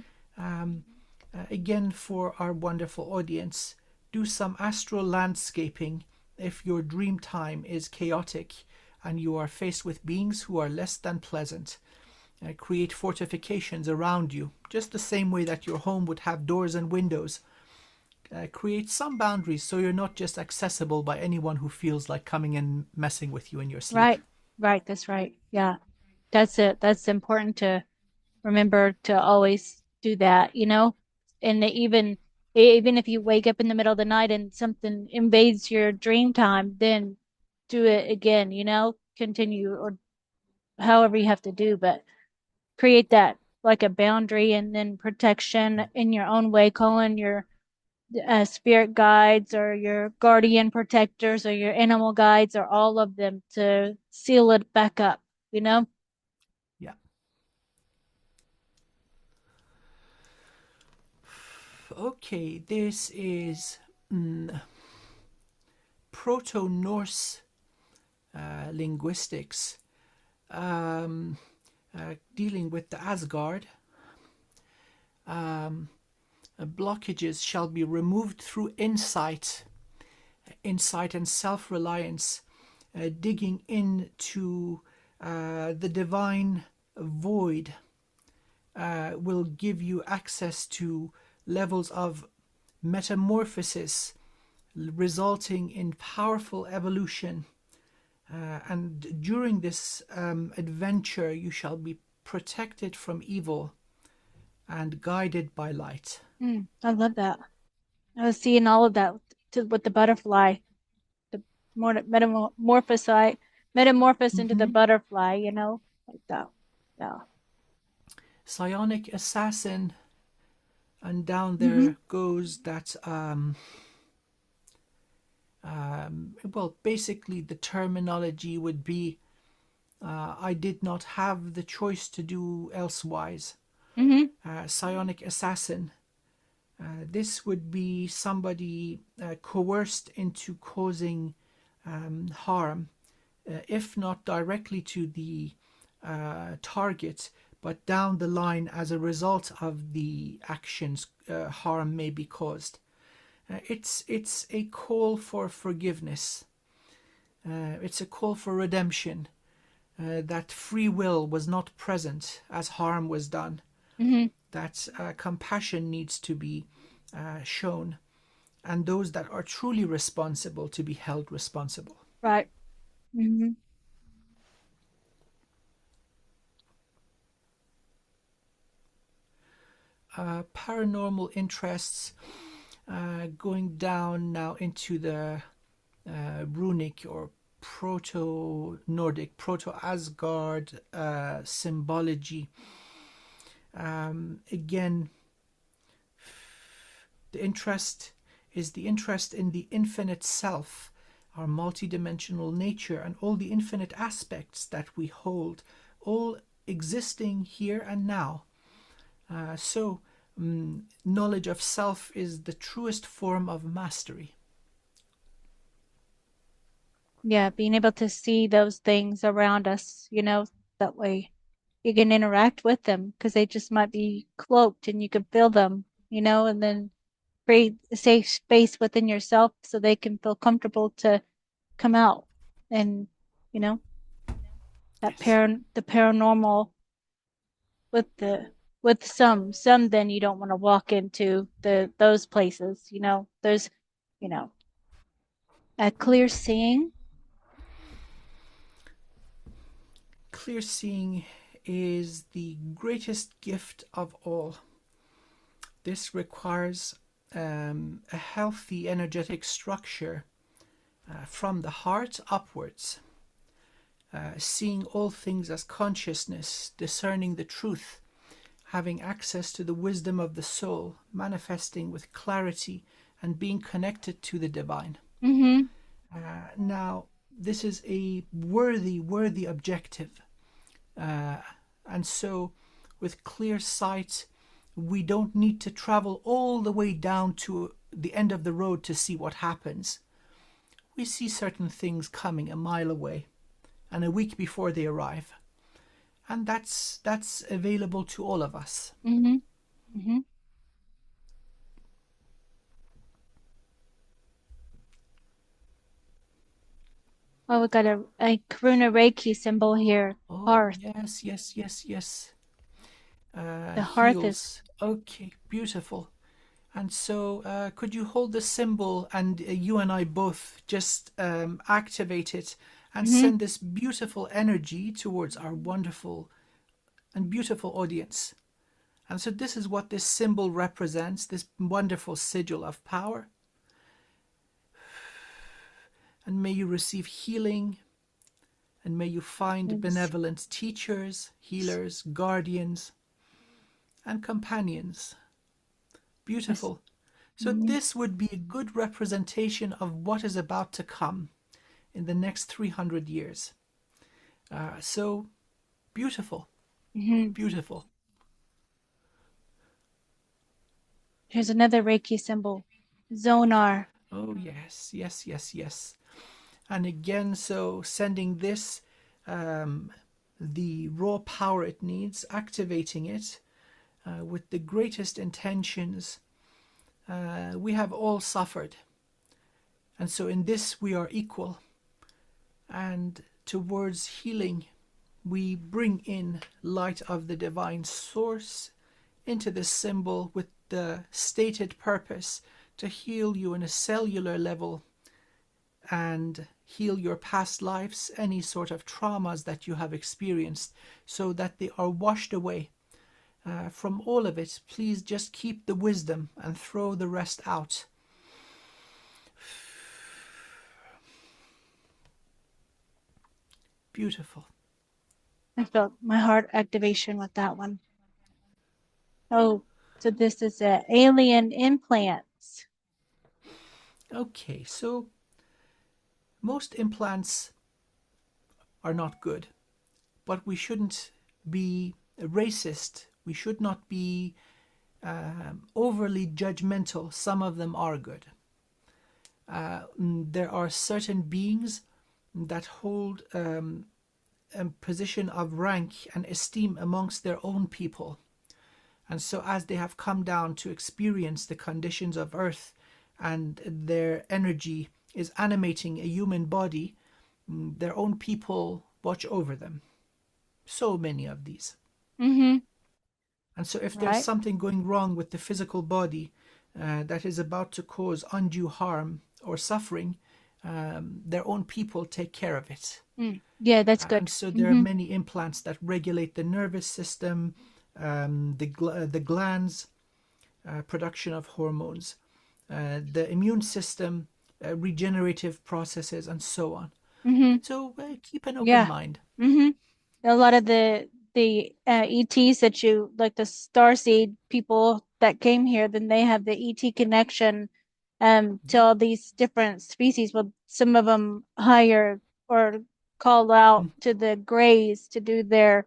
Again, for our wonderful audience, do some astral landscaping if your dream time is chaotic and you are faced with beings who are less than pleasant. Create fortifications around you, just the same way that your home would have doors and windows. Create some boundaries so you're not just accessible by anyone who feels like coming and messing with you in your sleep. Right. Right. That's right. Yeah. That's it. That's important to remember to always do that. And even if you wake up in the middle of the night and something invades your dream time, then do it again. Continue, or however you have to do, but create that like a boundary, and then protection in your own way, calling your spirit guides or your guardian protectors or your animal guides or all of them to seal it back up. Yeah. Okay, this is Proto Norse linguistics, dealing with the Asgard. Blockages shall be removed through insight and self reliance, digging into the divine void will give you access to levels of metamorphosis, resulting in powerful evolution. And during this adventure, you shall be protected from evil and guided by light. I love that. I was seeing all of that with the butterfly, the more metamorphose into the Mm-hmm. butterfly, like that. Yeah. Psionic assassin, and down Hmm. there goes that. Well, basically, the terminology would be I did not have the choice to do elsewise. Hmm. Psionic assassin. This would be somebody coerced into causing harm, if not directly to the target, but down the line as a result of the actions, harm may be caused. It's a call for forgiveness. It's a call for redemption. That free will was not present as harm was done. Hmm. That compassion needs to be shown, and those that are truly responsible to be held responsible. Right. Hmm. Paranormal interests. going down now into the runic or proto-Nordic, proto-Asgard symbology. Again, the interest is the interest in the infinite self, our multidimensional nature, and all the infinite aspects that we hold, all existing here and now. So, knowledge of self is the truest form of mastery. Yeah, being able to see those things around us, that way you can interact with them because they just might be cloaked and you can feel them, and then create a safe space within yourself so they can feel comfortable to come out. And, you know, Yes. the paranormal with some then you don't want to walk into those places, there's, you know, a clear seeing. Clear seeing is the greatest gift of all. This requires a healthy energetic structure from the heart upwards, seeing all things as consciousness, discerning the truth, having access to the wisdom of the soul, manifesting with clarity, and being connected to the divine. Mm-hmm. Now, this is a worthy objective. And so, with clear sight, we don't need to travel all the way down to the end of the road to see what happens. We see certain things coming a mile away and a week before they arrive. And that's available to all of us. Mm-hmm. Mm-hmm. Oh, we got a Karuna Reiki symbol here. Oh, Hearth. yes. The hearth is. Heals. Okay, beautiful. And so, could you hold the symbol and you and I both just activate it and Mm-hmm. send this beautiful energy towards our wonderful and beautiful audience? And so, this is what this symbol represents, this wonderful sigil of power. And may you receive healing, and may you find benevolent teachers, healers, guardians, and companions. Beautiful. So this would be a good representation of what is about to come in the next 300 years. So beautiful, Mm-hmm. beautiful. Here's another Reiki symbol. Zonar. Oh, yes. And again, so sending this, the raw power it needs, activating it with the greatest intentions. We have all suffered. And so in this we are equal. And towards healing, we bring in light of the divine source into this symbol with the stated purpose to heal you on a cellular level and heal your past lives, any sort of traumas that you have experienced, so that they are washed away. From all of it, please just keep the wisdom and throw the rest out. Beautiful. I felt my heart activation with that one. Oh, so this is alien implants. Okay, so most implants are not good, but we shouldn't be racist. We should not be overly judgmental. Some of them are good. There are certain beings that hold a position of rank and esteem amongst their own people. And so as they have come down to experience the conditions of earth and their energy is animating a human body, their own people watch over them. So many of these. Mm-hmm. And so if there's Right. something going wrong with the physical body that is about to cause undue harm or suffering, their own people take care of it. Yeah, that's And good. so there are many implants that regulate the nervous system, the glands, production of hormones. the immune system, regenerative processes, and so on. Mm-hmm. So keep an open Yeah. mind. Mm-hmm. A lot of the ETs that you like, the starseed people that came here, then they have the ET connection to Yeah. all these different species. Well, some of them hire or call out Mm. to the Greys to do their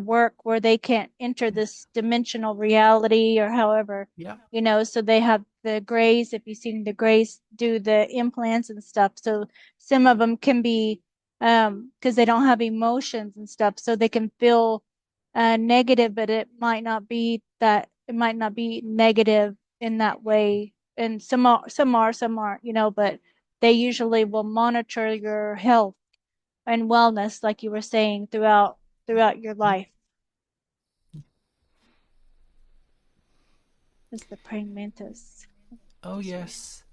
work where they can't enter Yes. this dimensional reality or however, Yeah. so they have the Greys, if you've seen the Greys do the implants and stuff. So some of them can be because they don't have emotions and stuff, so they can feel negative, but it might not be negative in that way. And some aren't, but they usually will monitor your health and wellness, like you were saying, throughout your Yeah. life. Is the praying mantis. Oh, Just read. yes.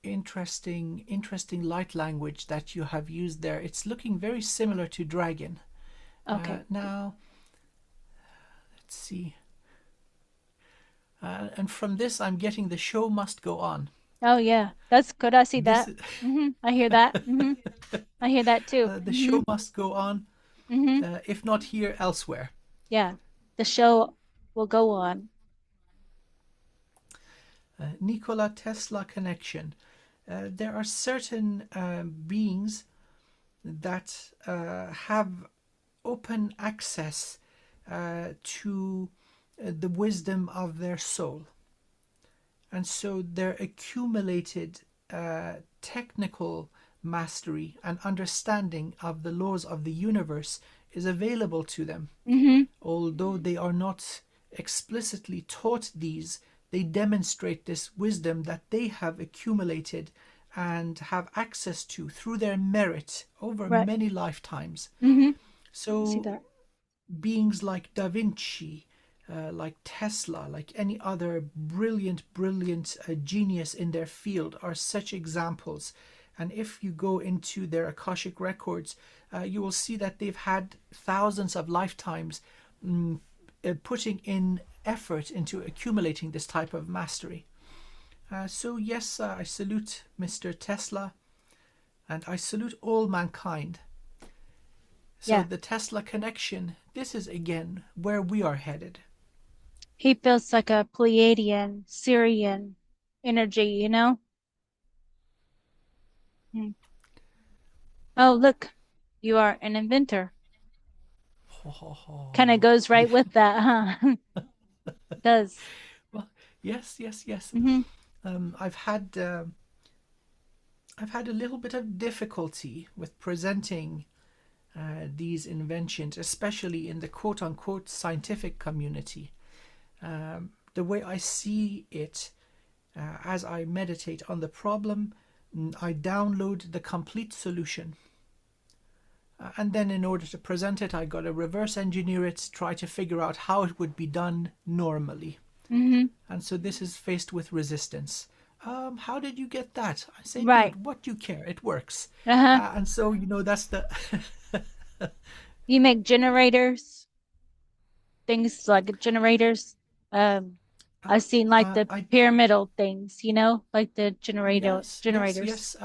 Interesting light language that you have used there. It's looking very similar to dragon. Okay. Now, let's see. And from this, I'm getting the show must go on. Oh yeah, that's good. I see This that. I hear that. I hear that too. the show must go on, Hmm. if not here, elsewhere. Yeah, the show will go on. Nikola Tesla connection. There are certain beings that have open access to the wisdom of their soul. And so their accumulated technical mastery and understanding of the laws of the universe is available to them. Hmm. Although they are not explicitly taught these, they demonstrate this wisdom that they have accumulated and have access to through their merit over Right. many lifetimes. Hmm. I see So that. beings like Da Vinci, like Tesla, like any other brilliant genius in their field are such examples. And if you go into their Akashic records, you will see that they've had thousands of lifetimes putting in effort into accumulating this type of mastery. So, yes, I salute Mr. Tesla and I salute all mankind. So, Yeah. the Tesla connection, this is again where we are headed. He feels like a Pleiadian, Syrian energy. Mm. Oh, look, you are an inventor. Ho, ho, Kind of ho. goes right Yeah. with that, huh? Does. Well, yes. Hmm. Um, I've had uh, I've had a little bit of difficulty with presenting these inventions, especially in the quote unquote scientific community. The way I see it, as I meditate on the problem, I download the complete solution. And then, in order to present it, I got to reverse engineer it, try to figure out how it would be done normally. Hmm. And so this is faced with resistance. How did you get that? I say, Right. dude, what do you care? It works. Uh-huh. And so, that's the. You make generators, things like generators. Um, uh, I've seen like the I pyramidal things, like the Yes, yes, generators. yes.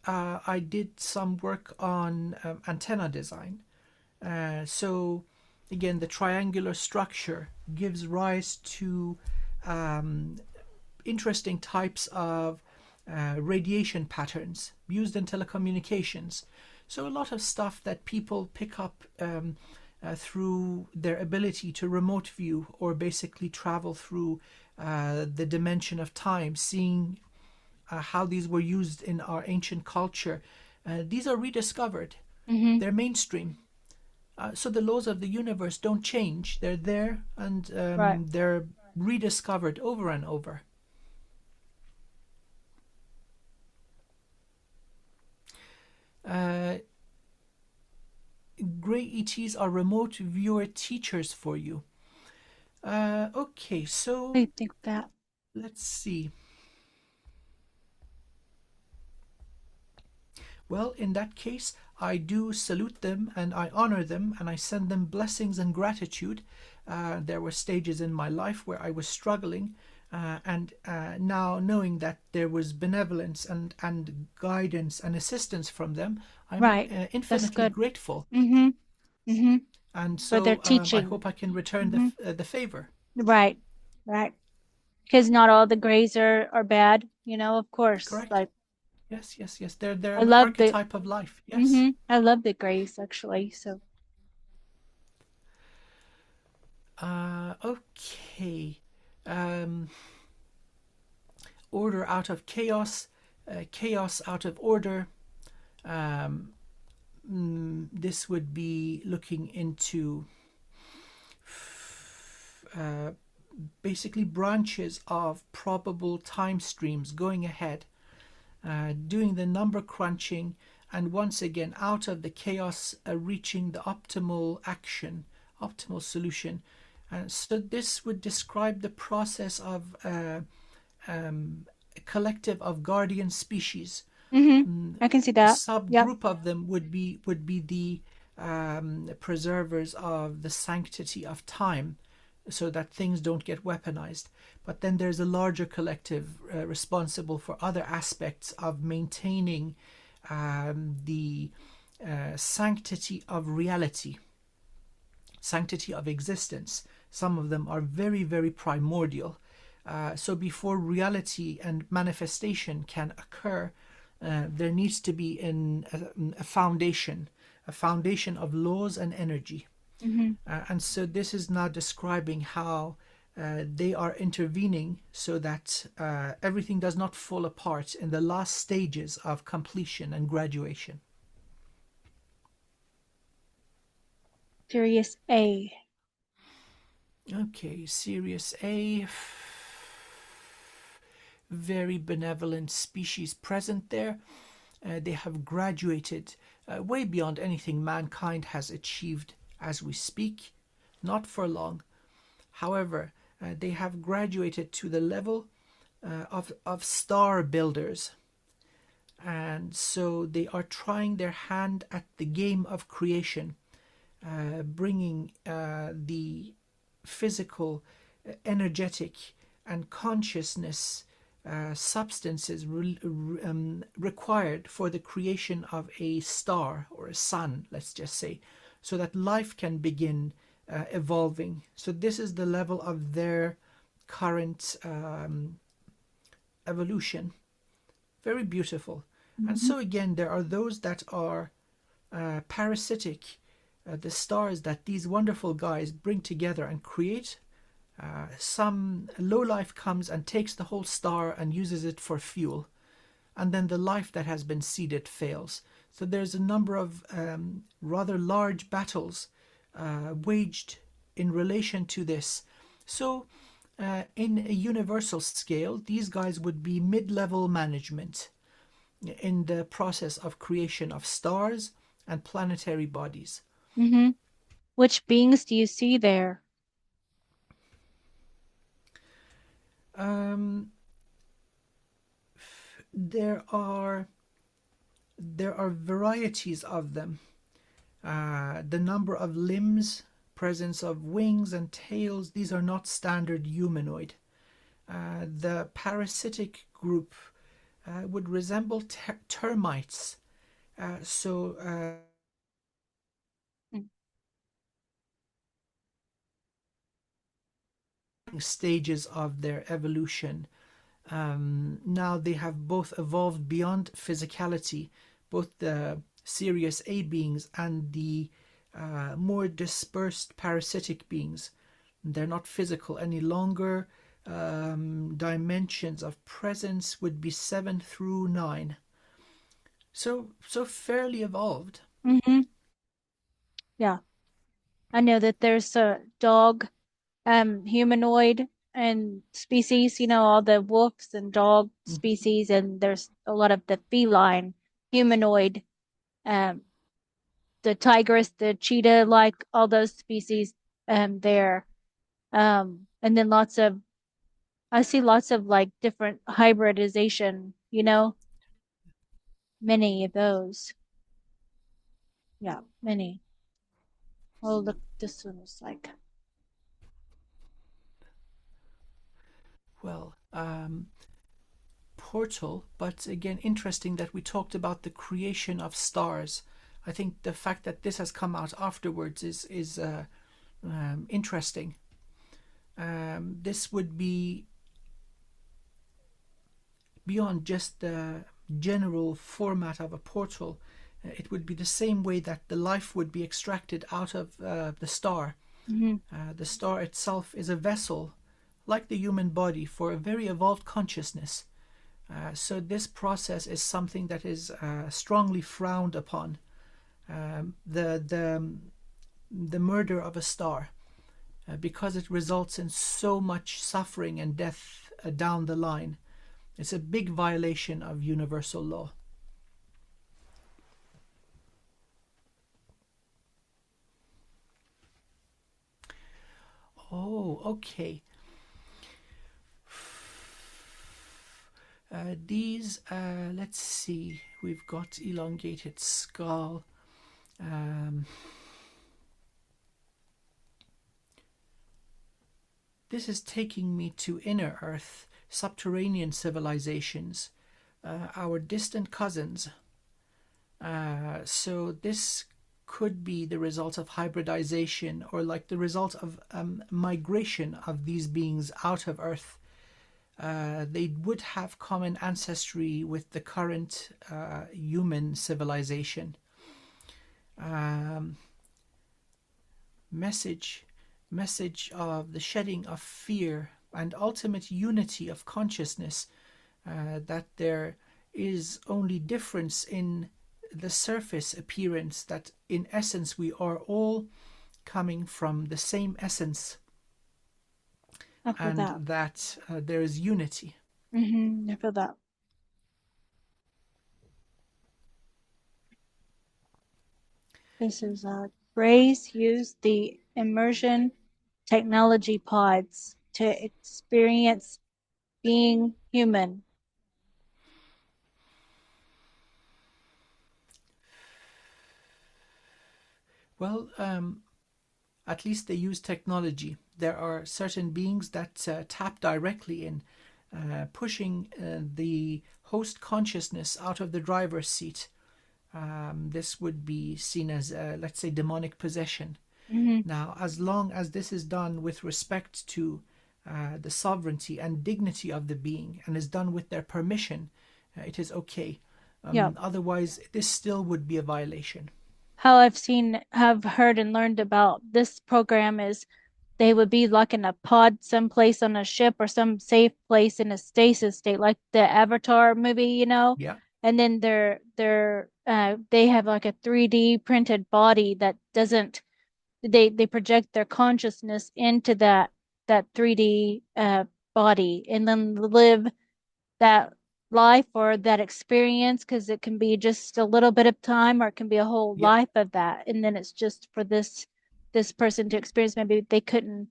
I did some work on antenna design. So, again, the triangular structure gives rise to um, interesting types of radiation patterns used in telecommunications. So, a lot of stuff that people pick up through their ability to remote view or basically travel through the dimension of time, seeing how these were used in our ancient culture. These are rediscovered, Hmm. they're mainstream. So the laws of the universe don't change, they're there and Right. they're rediscovered over and over. Uh, Grey ETs are remote viewer teachers for you. Okay, so I think that. let's see. Well, in that case, I do salute them and I honor them and I send them blessings and gratitude. There were stages in my life where I was struggling, and now knowing that there was benevolence and guidance and assistance from them, I'm Right. That's infinitely good. grateful. Mm-hmm. Mm-hmm. And For their so I teaching. hope I can return Mm-hmm. the favor. Right. Right. Because not all the grays are bad, of course. Correct. Like Yes, yes, yes. They're I an love the archetype of life. Yes. I love the grays actually. So Okay. Um, Order out of chaos, chaos out of order. Um, this would be looking into uh, basically branches of probable time streams going ahead, doing the number crunching, and once again out of the chaos, reaching the optimal action, optimal solution. So this would describe the process of a collective of guardian species. I can see A that. Yep. subgroup of them would be the preservers of the sanctity of time, so that things don't get weaponized. But then there's a larger collective responsible for other aspects of maintaining the sanctity of reality, sanctity of existence. Some of them are very, very primordial. So before reality and manifestation can occur, there needs to be a foundation, a foundation of laws and energy. And so this is now describing how they are intervening so that everything does not fall apart in the last stages of completion and graduation. Sirius A. Okay, Sirius A. Very benevolent species present there. They have graduated way beyond anything mankind has achieved as we speak. Not for long. However, they have graduated to the level of star builders. And so they are trying their hand at the game of creation, bringing the physical, energetic, and consciousness substances required for the creation of a star or a sun, let's just say, so that life can begin evolving. So this is the level of their current evolution. Very beautiful. And so again, there are those that are parasitic, the stars that these wonderful guys bring together and create. Some low life comes and takes the whole star and uses it for fuel, and then the life that has been seeded fails. So there's a number of rather large battles waged in relation to this. So in a universal scale, these guys would be mid-level management in the process of creation of stars and planetary bodies. Which beings do you see there? Um, there are varieties of them. The number of limbs, presence of wings and tails, these are not standard humanoid. The parasitic group would resemble termites. Mm. Stages of their evolution. Now they have both evolved beyond physicality, both the Sirius A beings and the more dispersed parasitic beings. They're not physical any longer. Dimensions of presence would be 7 through 9. So fairly evolved. Yeah. I know that there's a dog, humanoid and species, all the wolves and dog species, and there's a lot of the feline humanoid, um, the tigress, the cheetah, like all those species there. And then I see lots of like different hybridization, many of those. Yeah, many. Oh, look, this one is like. Well, portal, but again, interesting that we talked about the creation of stars. I think the fact that this has come out afterwards is interesting. This would be beyond just the general format of a portal. It would be the same way that the life would be extracted out of the star. The star itself is a vessel, like the human body, for a very evolved consciousness. So this process is something that is strongly frowned upon. The murder of a star, because it results in so much suffering and death down the line. It's a big violation of universal law. Oh, okay. These, let's see, we've got elongated skull. This is taking me to inner earth, subterranean civilizations, our distant cousins. So this could be the result of hybridization, or like the result of migration of these beings out of earth. They would have common ancestry with the current human civilization. Message of the shedding of fear and ultimate unity of consciousness, that there is only difference in the surface appearance, that in essence we are all coming from the same essence, and that there is unity. I feel that. This is Grace used the immersion technology pods to experience being human. Well, at least they use technology. There are certain beings that tap directly in, pushing the host consciousness out of the driver's seat. This would be seen as, let's say, demonic possession. Now, as long as this is done with respect to the sovereignty and dignity of the being, and is done with their permission, it is okay. Otherwise, this still would be a violation. How have heard and learned about this program is they would be like in a pod someplace on a ship or some safe place in a stasis state, like the Avatar movie, Yeah. And then they have like a 3D printed body that doesn't they project their consciousness into that 3D body and then live that life or that experience, because it can be just a little bit of time or it can be a whole Yep. life of that, and then it's just for this person to experience. Maybe they couldn't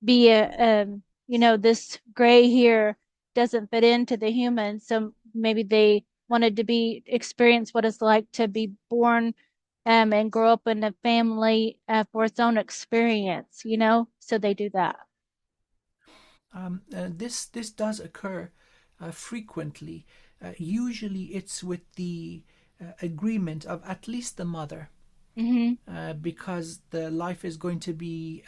be this gray here doesn't fit into the human, so maybe they wanted to be experience what it's like to be born and grow up in a family for its own experience, so they do that. This does occur frequently. Usually, it's with the agreement of at least the mother, because the life is going to be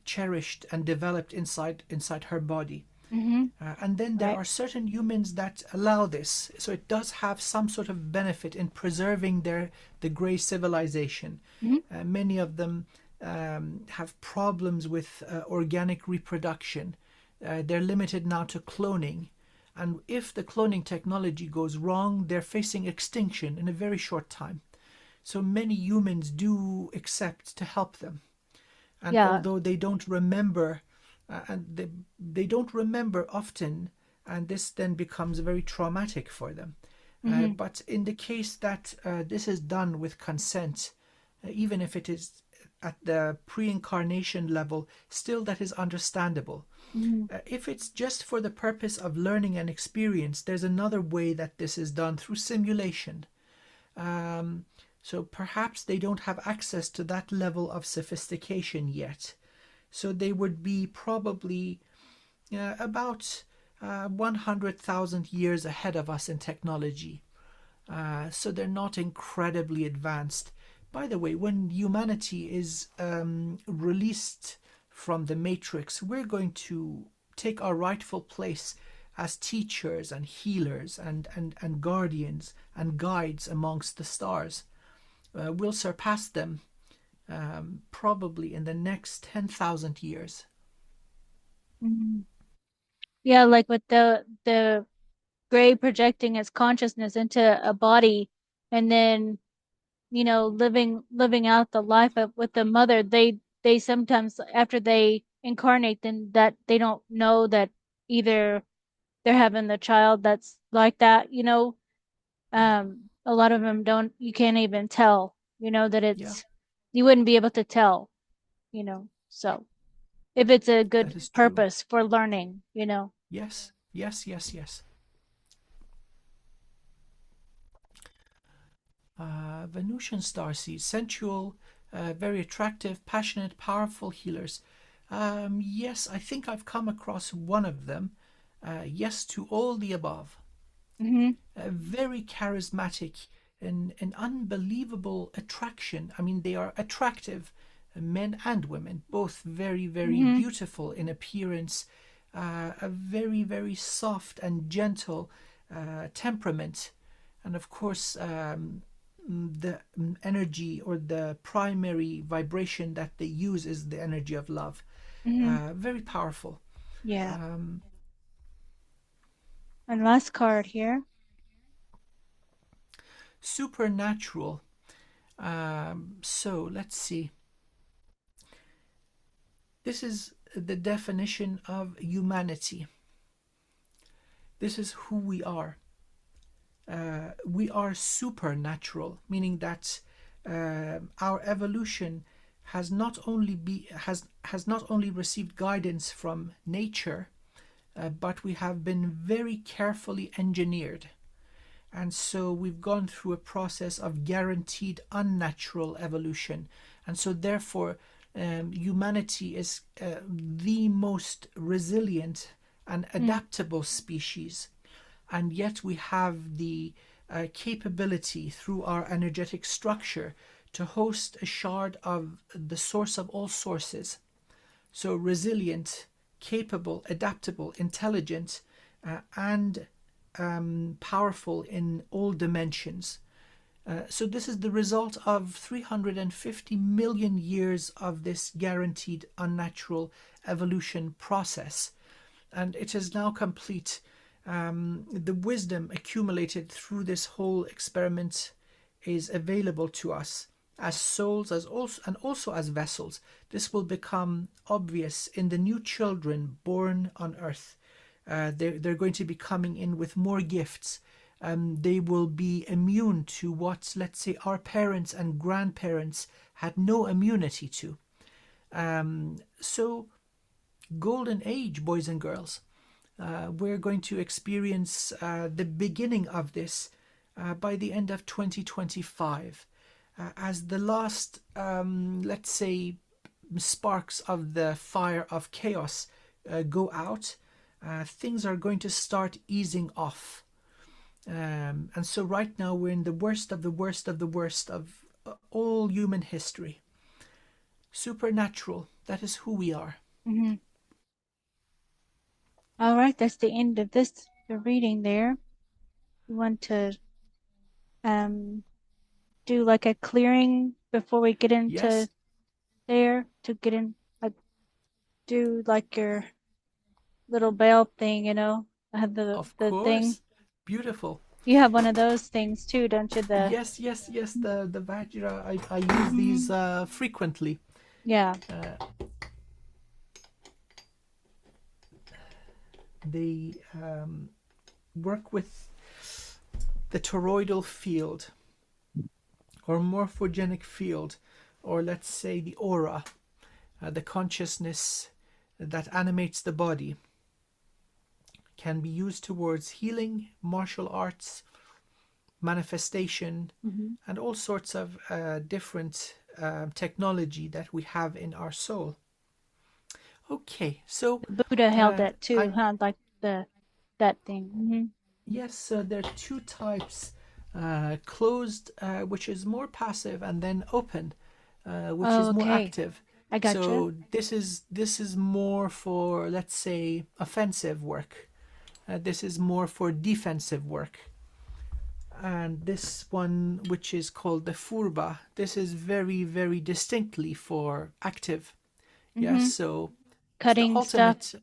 cherished and developed inside her body. And then there are certain humans that allow this, so it does have some sort of benefit in preserving the grey civilization. Many of them have problems with organic reproduction. They're limited now to cloning, and if the cloning technology goes wrong, they're facing extinction in a very short time. So many humans do accept to help them, and although they don't remember, and they don't remember often, and this then becomes very traumatic for them. But in the case that this is done with consent, even if it is at the pre-incarnation level, still that is understandable. If it's just for the purpose of learning and experience, there's another way that this is done through simulation. So perhaps they don't have access to that level of sophistication yet. So they would be probably about 100,000 years ahead of us in technology. So they're not incredibly advanced. By the way, when humanity is released from the matrix, we're going to take our rightful place as teachers and healers and guardians and guides amongst the stars. We'll surpass them probably in the next 10,000 years. Mhm. Yeah, like with the gray projecting its consciousness into a body, and then living out the life with the mother. They sometimes, after they incarnate, then that they don't know that either they're having the child that's like that. Yeah, A lot of them don't. You can't even tell. That yeah, it's. You wouldn't be able to tell. So if it's a that good is true. purpose for learning. Yes, yes, yes, yes. Venusian starseeds, sensual, very attractive, passionate, powerful healers. Yes, I think I've come across one of them. Yes to all the above. Mm-hmm. Very charismatic, an unbelievable attraction. I mean, they are attractive, men and women, both very, very Mm-hmm. beautiful in appearance, a very, very soft and gentle temperament. And of course, the energy or the primary vibration that they use is the energy of love. Mm-hmm. Very powerful. Yeah. Um, And last card here. Supernatural. So let's see. This is the definition of humanity. This is who we are. We are supernatural, meaning that our evolution has not only received guidance from nature, but we have been very carefully engineered. And so we've gone through a process of guaranteed unnatural evolution. And so, therefore, humanity is the most resilient and Mm. adaptable species. And yet, we have the capability through our energetic structure to host a shard of the source of all sources. So, resilient, capable, adaptable, intelligent, and powerful in all dimensions. So this is the result of 350 million years of this guaranteed unnatural evolution process, and it is now complete. The wisdom accumulated through this whole experiment is available to us as souls, and also as vessels. This will become obvious in the new children born on earth. They're going to be coming in with more gifts. They will be immune to what, let's say, our parents and grandparents had no immunity to. So, golden age, boys and girls. We're going to experience the beginning of this by the end of 2025. As the last, let's say, sparks of the fire of chaos go out, things are going to start easing off. And so right now we're in the worst of the worst of the worst of all human history. Supernatural, that is who we are. Mm-hmm. All right, that's the end of the reading there. You want to um do like a clearing before we get into Yes, there to get in, like, do like your little bell thing, I have of the thing. course. Beautiful. You have one of those things too, don't you? Yes, yes, yes. The Vajra, I use these Mhm. frequently. Yeah. Uh, they work with the toroidal field or morphogenic field, or let's say the aura, the consciousness that animates the body, can be used towards healing, martial arts, manifestation, and all sorts of different technology that we have in our soul. Okay, so The Buddha held that too, I'm huh? Like that thing. yes, there are two types: closed, which is more passive, and then open, which is more Okay, active. I gotcha. So this is more for, let's say, offensive work. This is more for defensive work. And this one, which is called the furba, this is very, very distinctly for active. Yes, so it's the Cutting stuff.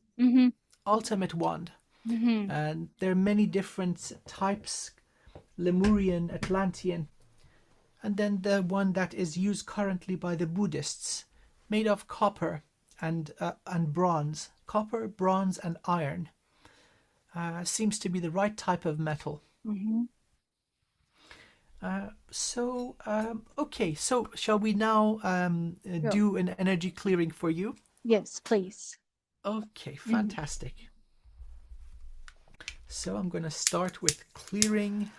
ultimate wand. And there are many different types: Lemurian, Atlantean, and then the one that is used currently by the Buddhists, made of copper and bronze. Copper, bronze, and iron seems to be the right type of metal. Okay, so shall we now Go. do an energy clearing for you? Yes, please. Okay, fantastic. So I'm going to start with clearing.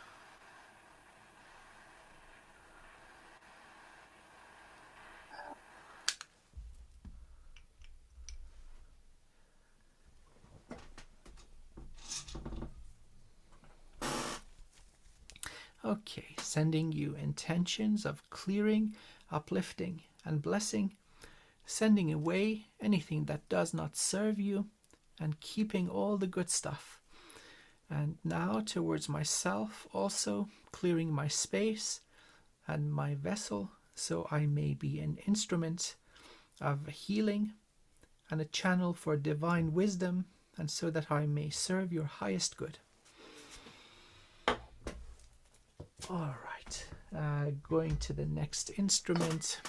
Okay, sending you intentions of clearing, uplifting, and blessing, sending away anything that does not serve you, and keeping all the good stuff. And now towards myself, also clearing my space and my vessel, so I may be an instrument of healing and a channel for divine wisdom, and so that I may serve your highest good. All right, going to the next instrument.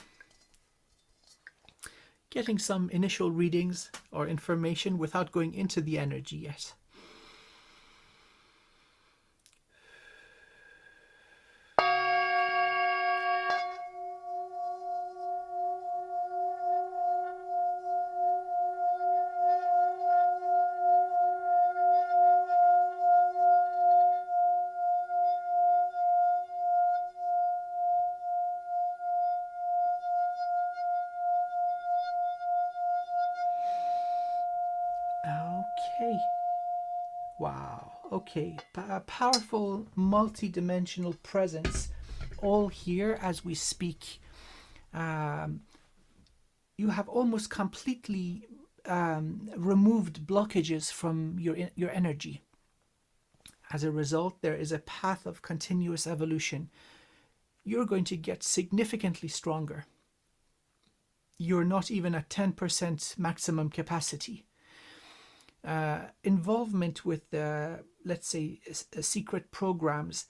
Getting some initial readings or information without going into the energy yet. Okay. Wow. Okay. Powerful multi-dimensional presence all here as we speak. You have almost completely removed blockages from your energy. As a result, there is a path of continuous evolution. You're going to get significantly stronger. You're not even at 10% maximum capacity. Involvement with, let's say, secret programs,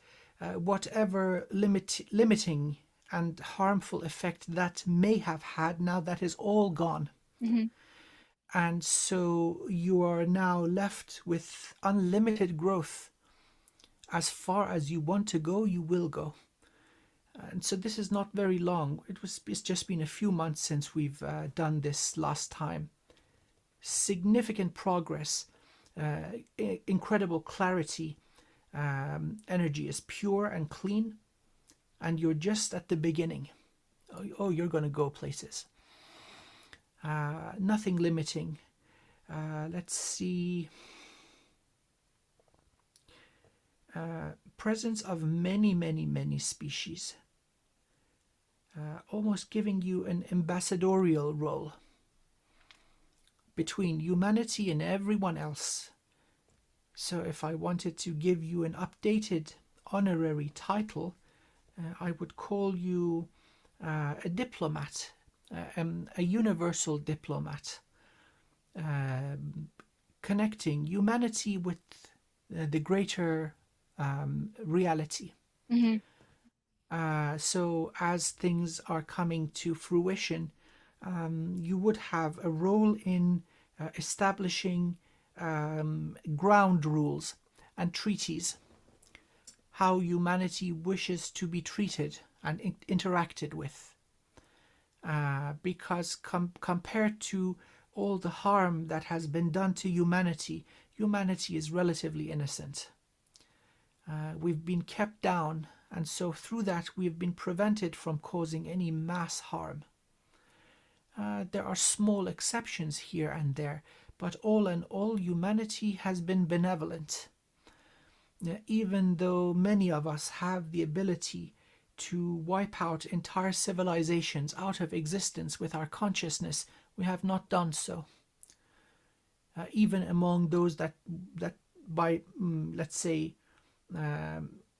whatever limiting and harmful effect that may have had, now that is all gone. And so you are now left with unlimited growth. As far as you want to go, you will go. And so this is not very long. It's just been a few months since we've done this last time. Significant progress, incredible clarity. Energy is pure and clean, and you're just at the beginning. Oh, you're going to go places. Nothing limiting. Let's see. Presence of many, many, many species. Almost giving you an ambassadorial role between humanity and everyone else. So if I wanted to give you an updated honorary title, I would call you a diplomat, a universal diplomat, connecting humanity with the greater reality. So as things are coming to fruition, you would have a role in establishing ground rules and treaties, how humanity wishes to be treated and interacted with. Because compared to all the harm that has been done to humanity, humanity is relatively innocent. We've been kept down, and so through that we've been prevented from causing any mass harm. There are small exceptions here and there, but all in all, humanity has been benevolent. Even though many of us have the ability to wipe out entire civilizations out of existence with our consciousness, we have not done so. Even among those that by, let's say,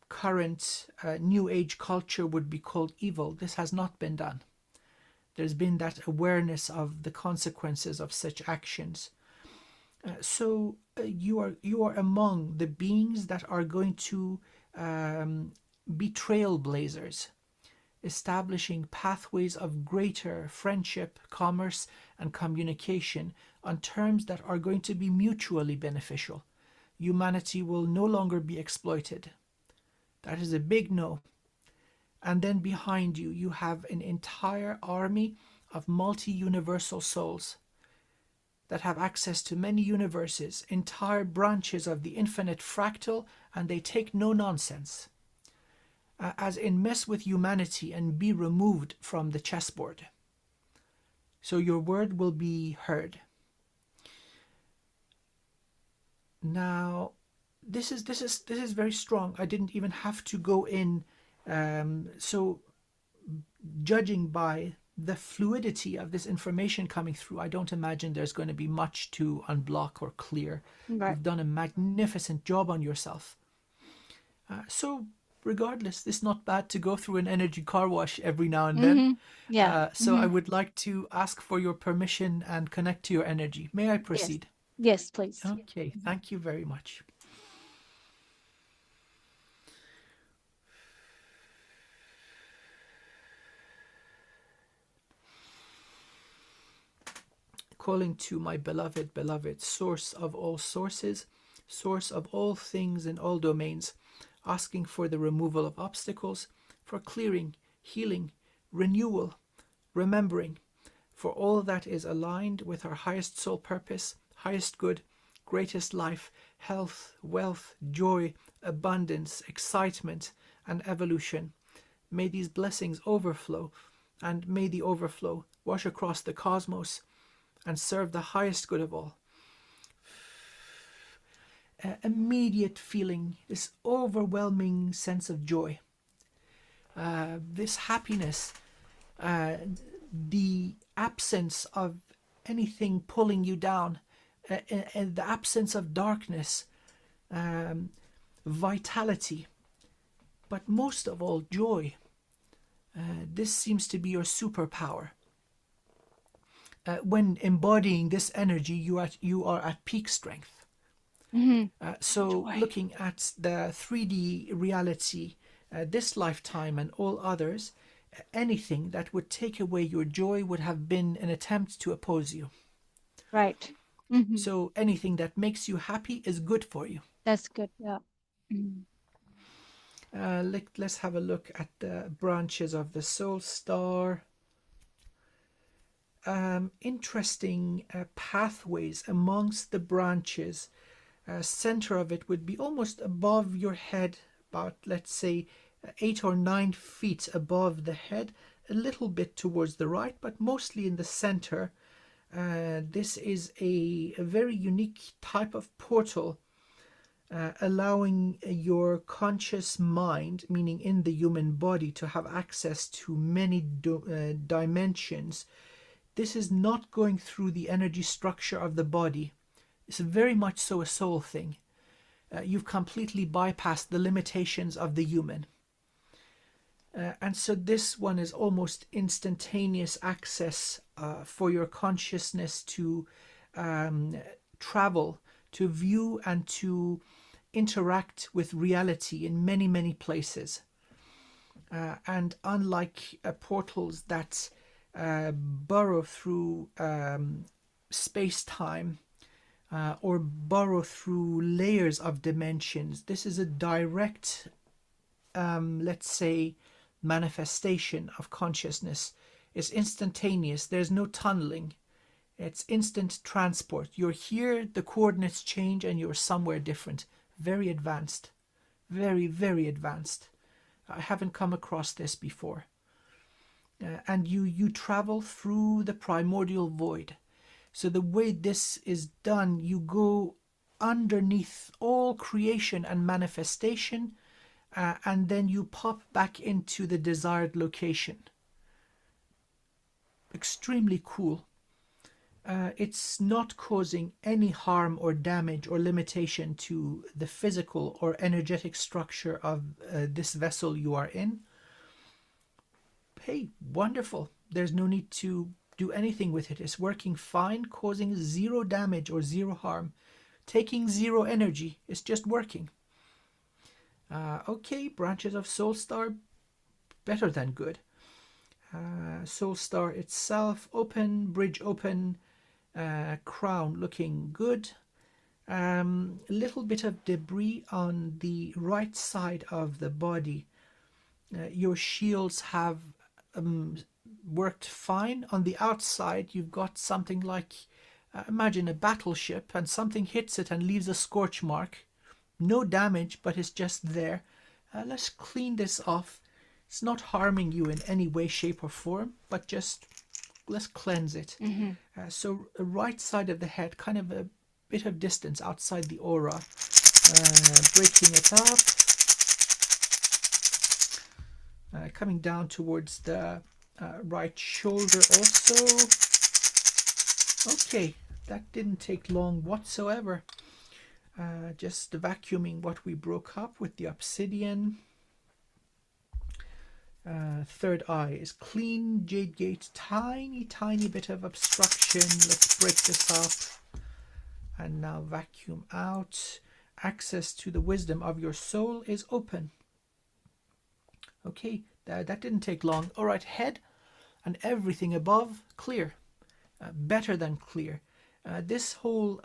current New Age culture would be called evil, this has not been done. There's been that awareness of the consequences of such actions. So you are among the beings that are going to be trailblazers, establishing pathways of greater friendship, commerce, and communication on terms that are going to be mutually beneficial. Humanity will no longer be exploited. That is a big no. And then behind you, you have an entire army of multi-universal souls that have access to many universes, entire branches of the infinite fractal, and they take no nonsense. As in, mess with humanity and be removed from the chessboard. So your word will be heard. Now, this is very strong. I didn't even have to go in. So, judging by the fluidity of this information coming through, I don't imagine there's going to be much to unblock or clear. Right. You've done a magnificent job on yourself. So, regardless, it's not bad to go through an energy car wash every now and then. Yeah. So I would like to ask for your permission and connect to your energy. May I proceed? Yes, please. Okay, thank you very much. Calling to my beloved, source of all sources, source of all things in all domains, asking for the removal of obstacles, for clearing, healing, renewal, remembering, for all that is aligned with our highest soul purpose, highest good, greatest life, health, wealth, joy, abundance, excitement, and evolution. May these blessings overflow, and may the overflow wash across the cosmos and serve the highest good of all. Immediate feeling, this overwhelming sense of joy, this happiness, the absence of anything pulling you down, and the absence of darkness, vitality, but most of all, joy. This seems to be your superpower. When embodying this energy, you are at peak strength. So Joy. looking at the 3D reality, this lifetime and all others, anything that would take away your joy would have been an attempt to oppose you. Right. So anything that makes you happy is good for you. That's good. Yeah. Let's have a look at the branches of the soul star. Interesting pathways amongst the branches. Center of it would be almost above your head, about, let's say, 8 or 9 feet above the head, a little bit towards the right, but mostly in the center. This is a very unique type of portal, allowing your conscious mind, meaning in the human body, to have access to many dimensions. This is not going through the energy structure of the body. It's very much so a soul thing. You've completely bypassed the limitations of the human. And so this one is almost instantaneous access for your consciousness to travel, to view and to interact with reality in many, many places. And unlike portals that burrow through space-time, or burrow through layers of dimensions, this is a direct, let's say, manifestation of consciousness. It's instantaneous. There's no tunneling. It's instant transport. You're here, the coordinates change, and you're somewhere different. Very advanced. Very, very advanced. I haven't come across this before. And you travel through the primordial void. So the way this is done, you go underneath all creation and manifestation, and then you pop back into the desired location. Extremely cool. It's not causing any harm or damage or limitation to the physical or energetic structure of this vessel you are in. Hey, wonderful. There's no need to do anything with it. It's working fine, causing zero damage or zero harm. Taking zero energy. It's just working. Okay, branches of Soul Star, better than good. Soul Star itself, open, bridge open, crown looking good. A little bit of debris on the right side of the body. Your shields have worked fine. On the outside, you've got something like, imagine a battleship, and something hits it and leaves a scorch mark. No damage, but it's just there. Let's clean this off. It's not harming you in any way, shape, or form, but just let's cleanse it. So the right side of the head, kind of a bit of distance outside the aura, breaking it up. Coming down towards the right shoulder also. Okay, that didn't take long whatsoever. Just vacuuming what we broke up with the obsidian. Third eye is clean. Jade gate, tiny bit of obstruction. Let's break this up. And now vacuum out. Access to the wisdom of your soul is open. Okay, that didn't take long. All right, head and everything above, clear. Better than clear. This whole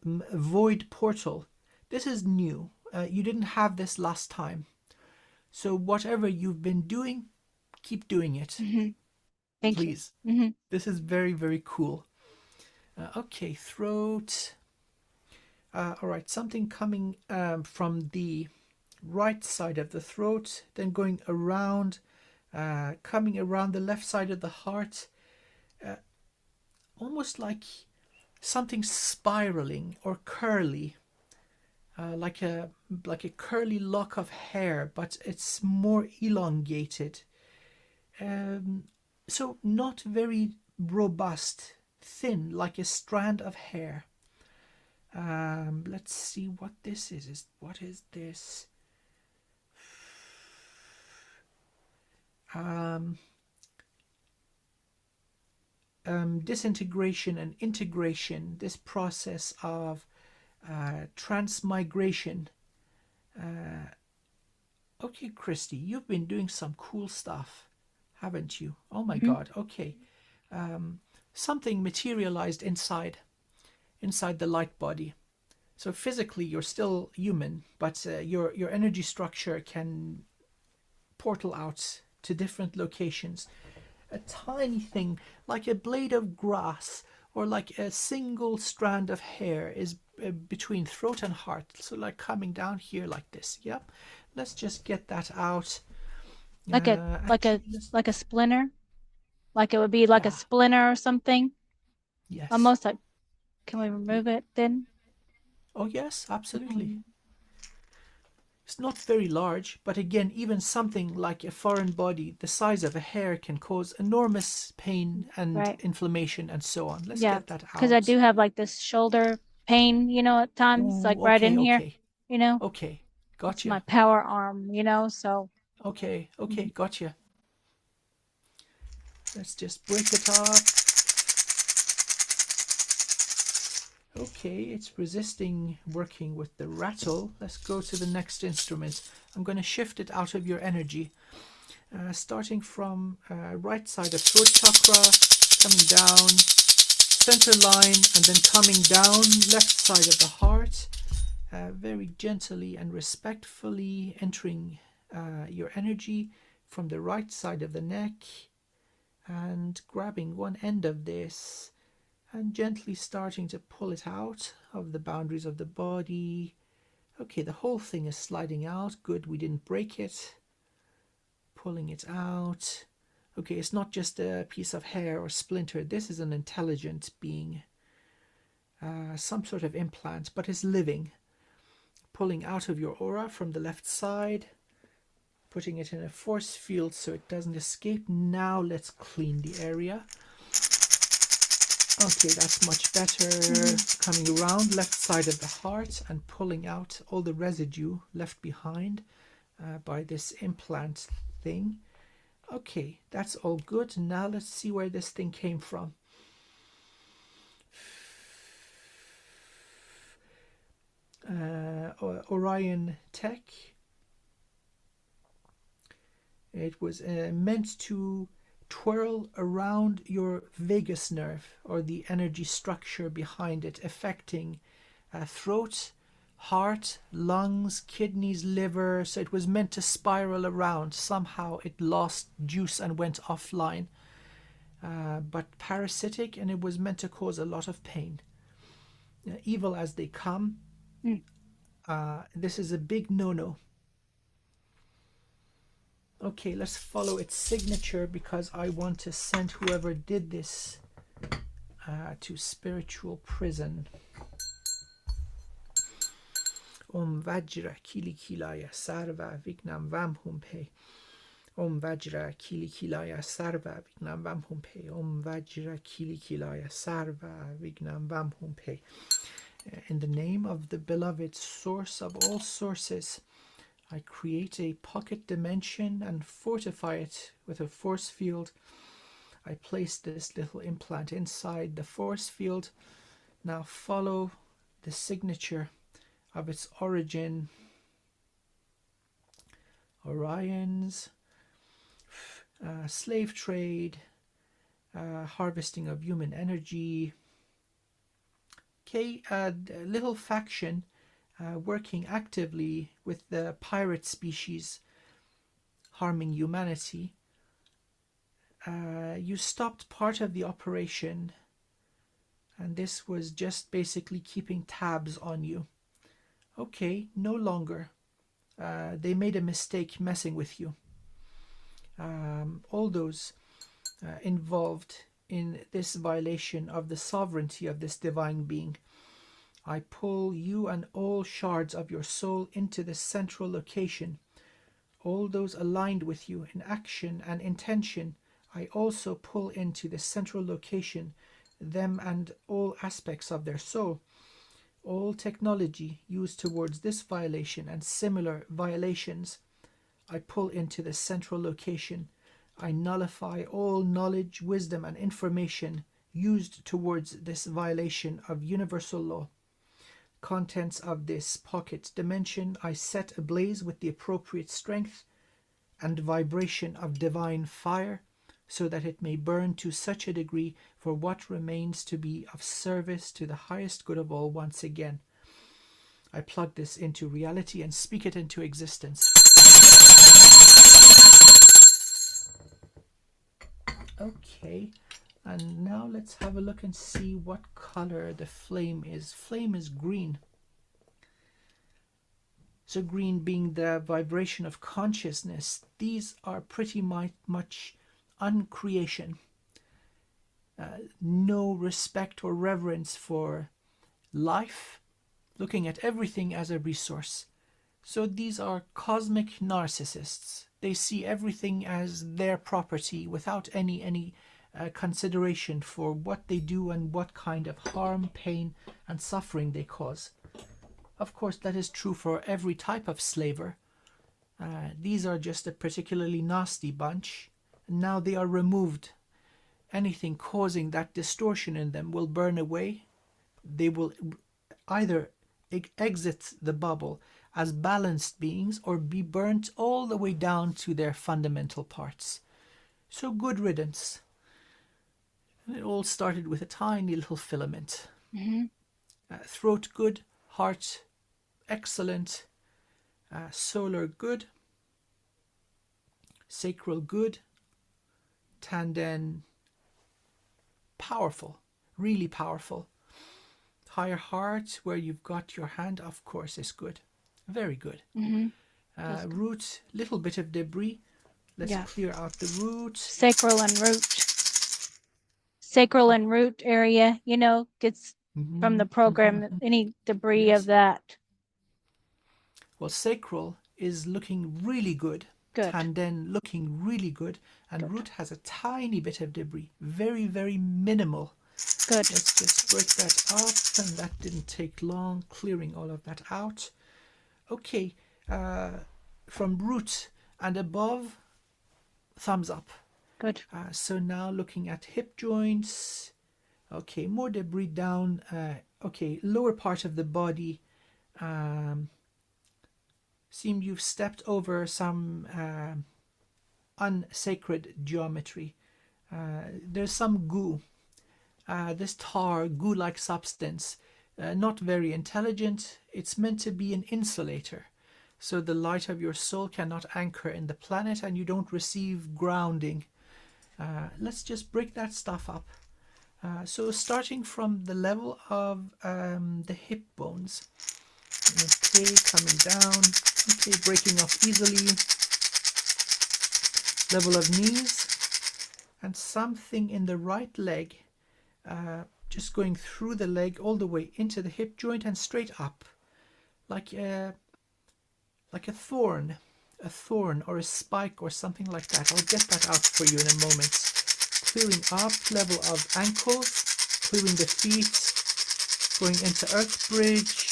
void portal, this is new. You didn't have this last time. So whatever you've been doing, keep doing it. Thank please. you. This is very, very cool. Okay, throat. All right, something coming from the right side of the throat, then going around, coming around the left side of the heart, almost like something spiraling or curly, like a curly lock of hair, but it's more elongated. So not very robust, thin, like a strand of hair. Let's see what this is. What is this? Disintegration and integration, this process of transmigration. Okay, Christy, you've been doing some cool stuff, haven't you? Oh my God, okay. Something materialized inside the light body. So physically you're still human, but your energy structure can portal out to different locations. A tiny thing like a blade of grass or like a single strand of hair is between throat and heart, so like coming down here like this. Yep. Let's just get that out. Like a splinter, like it would be like a splinter or something. Yes. Almost like, can we remove it then? Oh yes, absolutely. It's not very large, but again, even something like a foreign body the size of a hair can cause enormous pain and inflammation and so on. Let's get that out. Because I do have like this shoulder pain, at times, like right in here, Okay, gotcha. It's my power arm, so. Okay, gotcha. Let's just break it up. Okay, it's resisting working with the rattle. Let's go to the next instrument. I'm going to shift it out of your energy. Starting from right side of throat chakra, coming down, center line, and then coming down, left side of the heart. Very gently and respectfully entering your energy from the right side of the neck and grabbing one end of this and gently starting to pull it out of the boundaries of the body, Okay, the whole thing is sliding out. Good, we didn't break it. Pulling it out. Okay, it's not just a piece of hair or splinter. This is an intelligent being. Some sort of implant, but it's living. Pulling out of your aura from the left side. Putting it in a force field so it doesn't escape. Now let's clean the area. Okay, that's much better. Coming around left side of the heart and pulling out all the residue left behind by this implant thing. Okay, that's all good. Now let's see where this thing came from. Orion Tech. It was meant to twirl around your vagus nerve, or the energy structure behind it, affecting throat, heart, lungs, kidneys, liver. So it was meant to spiral around. Somehow it lost juice and went offline. But parasitic, and it was meant to cause a lot of pain. Evil as they come. This is a big no-no. Okay, let's follow its signature, because I want to send whoever did this to spiritual prison. Om Vajra Kili Kilaya Sarva Vignam Vam Humpe. Om Vajra Kili Kilaya Sarva Vignam Vam Humpe. Om Vajra Kili Kilaya Sarva Vignam Vam Humpe. In the name of the beloved source of all sources, I create a pocket dimension and fortify it with a force field. I place this little implant inside the force field. Now follow the signature of its origin. Orions, slave trade, harvesting of human energy. Okay, a little faction working actively with the pirate species, harming humanity. You stopped part of the operation, and this was just basically keeping tabs on you. Okay, no longer. They made a mistake messing with you. All those involved in this violation of the sovereignty of this divine being, I pull you and all shards of your soul into the central location. All those aligned with you in action and intention, I also pull into the central location, them and all aspects of their soul. All technology used towards this violation and similar violations, I pull into the central location. I nullify all knowledge, wisdom, and information used towards this violation of universal law. Contents of this pocket dimension I set ablaze with the appropriate strength and vibration of divine fire, so that it may burn to such a degree for what remains to be of service to the highest good of all once again. I plug this into reality and speak it into existence. Okay, and now let's have a look and see what color the flame is. Flame is green. So green being the vibration of consciousness. These are pretty much uncreation. No respect or reverence for life. Looking at everything as a resource. So these are cosmic narcissists. They see everything as their property without any consideration for what they do and what kind of harm, pain, and suffering they cause. Of course, that is true for every type of slaver. These are just a particularly nasty bunch. Now they are removed. Anything causing that distortion in them will burn away. They will either exit the bubble as balanced beings or be burnt all the way down to their fundamental parts. So good riddance. And it all started with a tiny little filament. Throat good, heart excellent, solar good, sacral good, tanden powerful, really powerful. Higher heart, where you've got your hand, of course, is good. Very good. Just, Root, little bit of debris. Let's yeah. clear out the root. Sacral and root. Sacral and root area, you know, gets from the program, any debris Yes. of that. Well, sacral is looking really good. Good. Tanden looking really good. And root has a tiny bit of debris. Very, very minimal. Good. Let's just break that up. And that didn't take long, clearing all of that out. Okay. From root and above, thumbs up. Good. So now looking at hip joints. Okay, more debris down. Okay, lower part of the body. Seem you've stepped over some unsacred geometry. There's some goo. This tar, goo-like substance, not very intelligent. It's meant to be an insulator. So the light of your soul cannot anchor in the planet and you don't receive grounding. Let's just break that stuff up. So starting from the level of the hip bones. Okay, coming down. Okay, breaking off easily. Level of knees. And something in the right leg. Just going through the leg all the way into the hip joint and straight up. Like a thorn or a spike or something like that. I'll get that out for you in a moment. Clearing up, level of ankles, clearing the feet, going into Earth Bridge,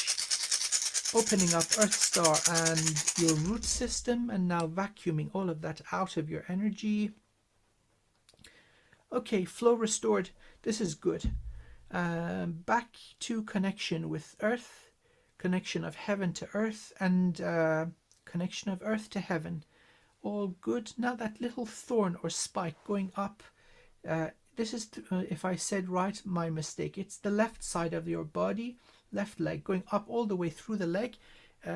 opening up Earth Star and your root system, and now vacuuming all of that out of your energy. Okay, flow restored. This is good. Back to connection with Earth, connection of heaven to Earth, and connection of Earth to heaven. All good. Now that little thorn or spike going up. This is, if I said right, my mistake. It's the left side of your body, left leg, going up all the way through the leg,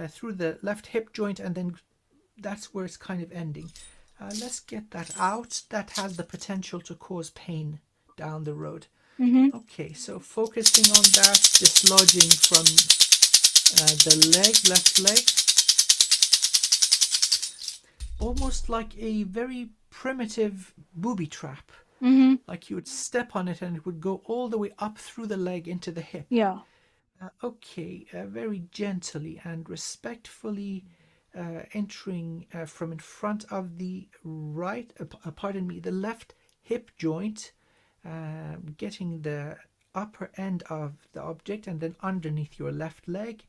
through the left hip joint, and then that's where it's kind of ending. Let's get that out. That has the potential to cause pain down the road. Okay, so focusing on that, dislodging from the leg, left leg. Almost like a very primitive booby trap. Like you would step on it and it would go all the way up through the leg into the hip. Yeah. Okay, very gently and respectfully entering from in front of the right, the left hip joint, getting the upper end of the object and then underneath your left leg,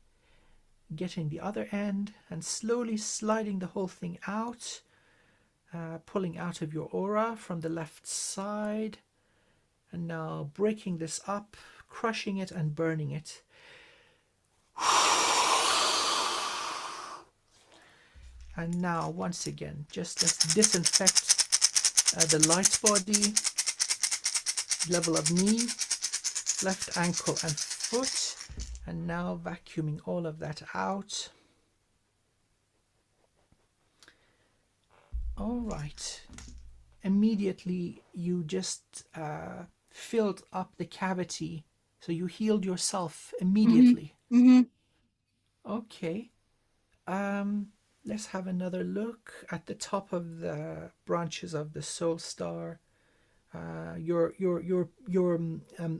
getting the other end and slowly sliding the whole thing out. Pulling out of your aura from the left side, and now breaking this up, crushing it and burning it. And now once again, just let's disinfect the light body, level of knee, left ankle and foot, and now vacuuming all of that out. All right. Immediately you just filled up the cavity, so you healed yourself immediately. Okay. Let's have another look at the top of the branches of the soul star. Your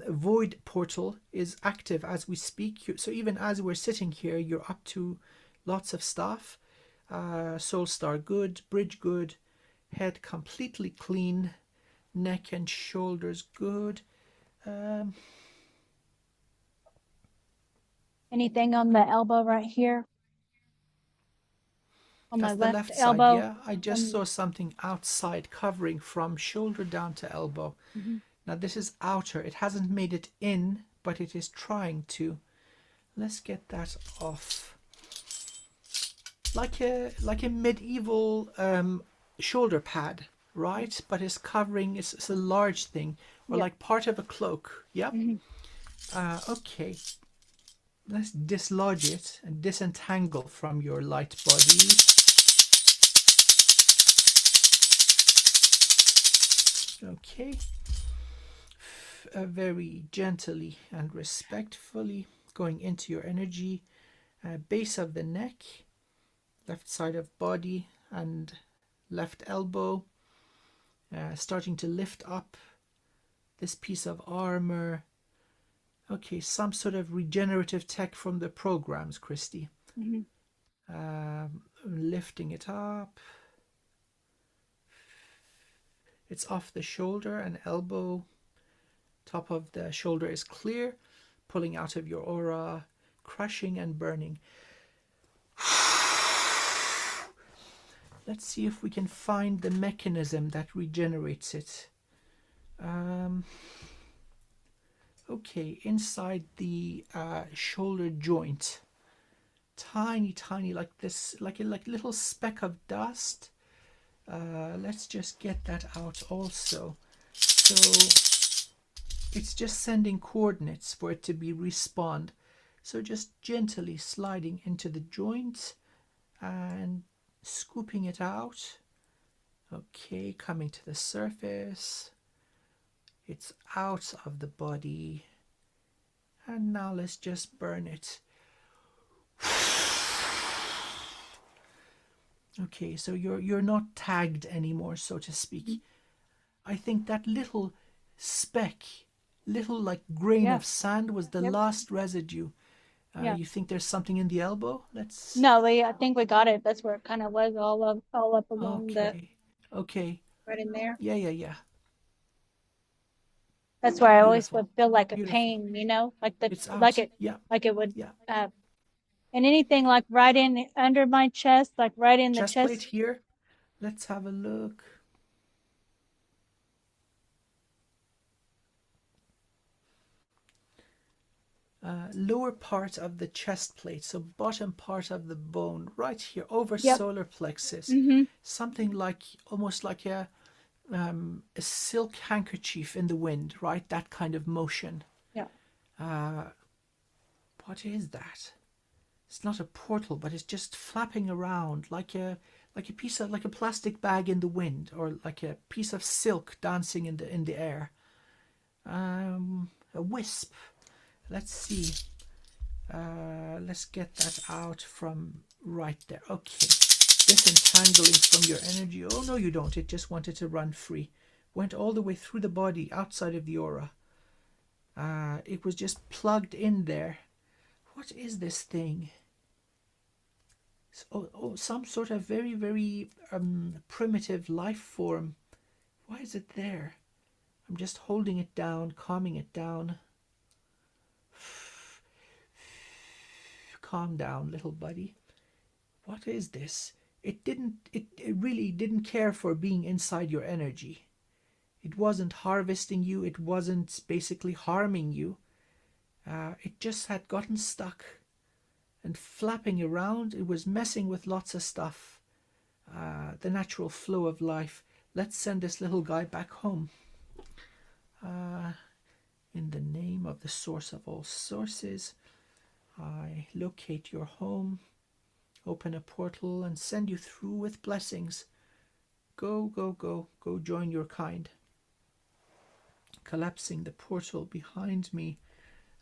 void portal is active as we speak. So even as we're sitting here, you're up to lots of stuff. Soul star good, bridge good, head completely clean, neck and shoulders good. Anything on the elbow right here? On That's my the left left elbow? side, yeah. I just saw something outside covering from shoulder down to elbow. Now this is outer. It hasn't made it in, but it is trying to. Let's get that off. Like a medieval shoulder pad, right? But it's covering. It's a large thing, or like part of a cloak. Yep. Okay. Let's dislodge it and disentangle from your light body. Okay. Very gently and respectfully going into your energy base of the neck, left side of body and left elbow, starting to lift up this piece of armor. Okay, some sort of regenerative tech from the programs, Christy. Lifting it up. It's off the shoulder and elbow. Top of the shoulder is clear, pulling out of your aura, crushing and burning. Let's see if we can find the mechanism that regenerates it. Okay, inside the shoulder joint, tiny, like this, like a little speck of dust. Let's just get that out also. So it's just sending coordinates for it to be respawned. So just gently sliding into the joint and scooping it out. Okay, coming to the surface. It's out of the body. And now let's just burn it. Okay, so you're not tagged anymore, so to speak. I think that little speck, little like grain of sand was the last residue. You think there's something in the elbow? Let's. No, I think we got it. That's where it kind of was, all up along the. Okay. Right in there. Yeah. That's where I always would feel like a pain, you know, like the it's out. like it would. And anything like right in under my chest, like right in the chest. Chest plate here. Let's have a look. Lower part of the chest plate, so bottom part of the bone, right here over solar plexus. Something like almost like a silk handkerchief in the wind, right? That kind of motion. What is that? It's not a portal, but it's just flapping around like a piece of, like a plastic bag in the wind, or like a piece of silk dancing in the air. A wisp. Let's see. Let's get that out from right there. Okay. Disentangling from your energy. Oh, no, you don't. It just wanted to run free. Went all the way through the body, outside of the aura. It was just plugged in there. What is this thing? Some sort of very, very primitive life form. Why is it there? I'm just holding it down, calming it down. Calm down, little buddy. What is this? It really didn't care for being inside your energy. It wasn't harvesting you. It wasn't basically harming you. It just had gotten stuck and flapping around. It was messing with lots of stuff. The natural flow of life. Let's send this little guy back home. In the name of the source of all sources, I locate your home, open a portal, and send you through with blessings. Go join your kind. Collapsing the portal behind me.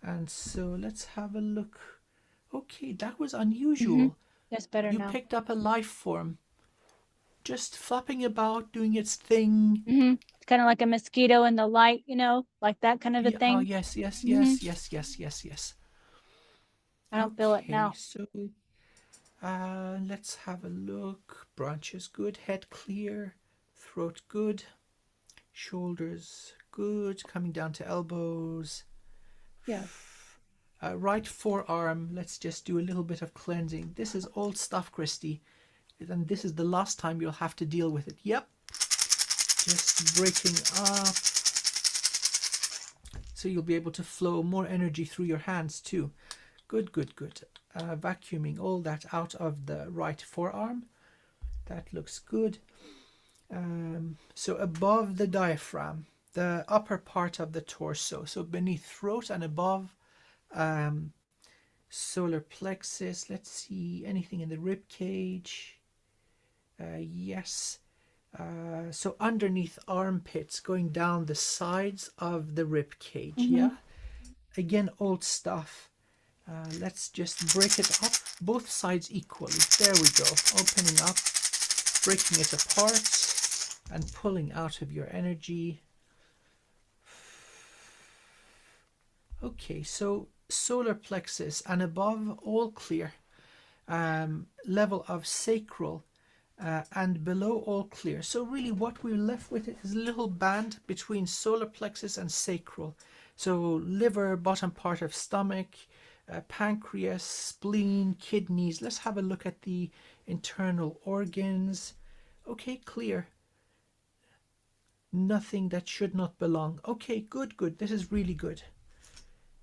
And so let's have a look. Okay, that was unusual. That's better now. You picked up a life form, just flapping about, doing its thing. It's kind of like a mosquito in the light, you know, like that kind of a thing. Oh, yes. I don't feel it now. So let's have a look. Branches good, head clear, throat good, shoulders good, coming down to elbows. Right forearm, let's just do a little bit of cleansing. This is old stuff, Christy, and this is the last time you'll have to deal with it. Yep. Just breaking up. So you'll be able to flow more energy through your hands too. Good. Vacuuming all that out of the right forearm. That looks good. So above the diaphragm, the upper part of the torso, so beneath throat and above solar plexus. Let's see, anything in the rib cage? Yes. So underneath armpits, going down the sides of the rib cage. Yeah. Again, old stuff. Let's just break it up, both sides equally. There we go. Opening up, breaking it apart, and pulling out of your energy. Okay, so solar plexus and above, all clear. Level of sacral and below, all clear. So really what we're left with is a little band between solar plexus and sacral. So liver, bottom part of stomach, pancreas, spleen, kidneys. Let's have a look at the internal organs. Okay, clear. Nothing that should not belong. Okay, good, good. This is really good.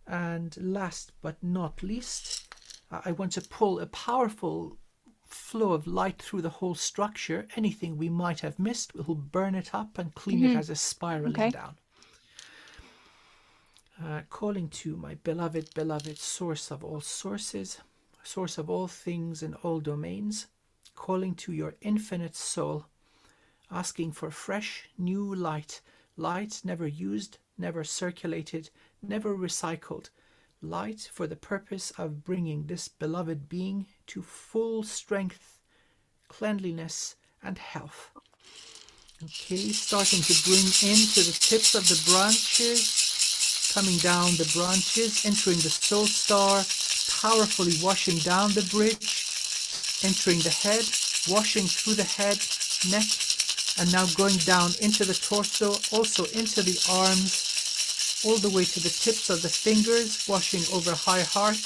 And last but not least, I want to pull a powerful flow of light through the whole structure. Anything we might have missed, we'll burn it up and clean it as a spiraling down. Calling to my beloved, beloved source of all sources, source of all things in all domains, calling to your infinite soul, asking for fresh, new light, light never used, never circulated, never recycled, light for the purpose of bringing this beloved being to full strength, cleanliness, and health. Okay, starting to bring into the tips of the branches, coming down the branches, entering the soul star, powerfully washing down the bridge, entering the head, washing through the head, neck, and now going down into the torso, also into the arms, all the way to the tips of the fingers, washing over high heart,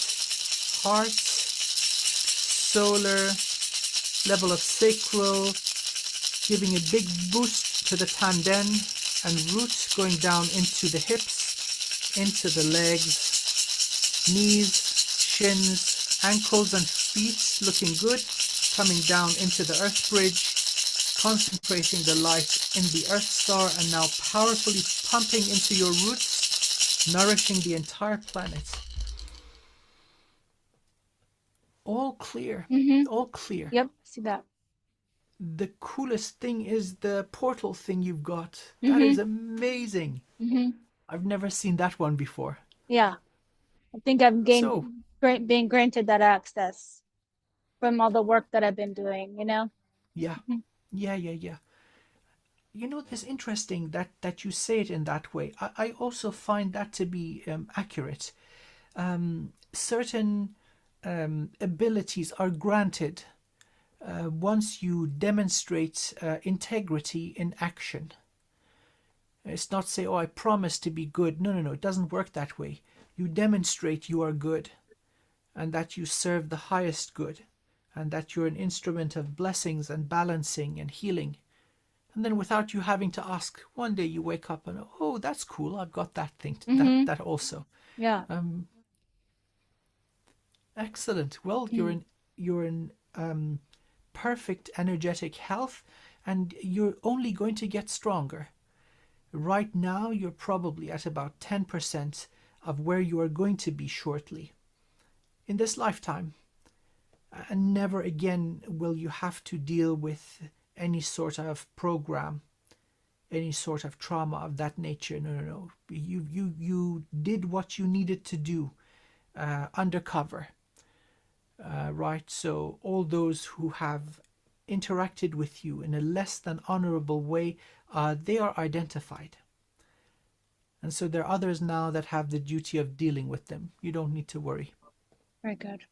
solar, level of sacral, giving a big boost to the tanden and roots, going down into the hips, into the legs, knees, shins, ankles and feet, looking good, coming down into the earth bridge, concentrating the light in the earth star, and now powerfully pumping into your roots, nourishing the entire planet. All clear, all clear. Yep, see that. The coolest thing is the portal thing you've got. That is amazing. I've never seen that one before. Yeah, I think I've been granted that access from all the work that I've been doing, you know? Yeah, yeah. You know, it's interesting that you say it in that way. I also find that to be accurate. Certain abilities are granted once you demonstrate integrity in action. It's not say, oh, I promise to be good. No. It doesn't work that way. You demonstrate you are good and that you serve the highest good and that you're an instrument of blessings and balancing and healing. And then without you having to ask, one day you wake up and, oh, that's cool. I've got that thing, that also. Yeah. Excellent. Well, you're in perfect energetic health, and you're only going to get stronger. Right now, you're probably at about 10% of where you are going to be shortly in this lifetime. And never again will you have to deal with any sort of program, any sort of trauma of that nature. No. You did what you needed to do undercover. Right? So all those who have interacted with you in a less than honorable way, they are identified. And so there are others now that have the duty of dealing with them. You don't need to worry. Very good.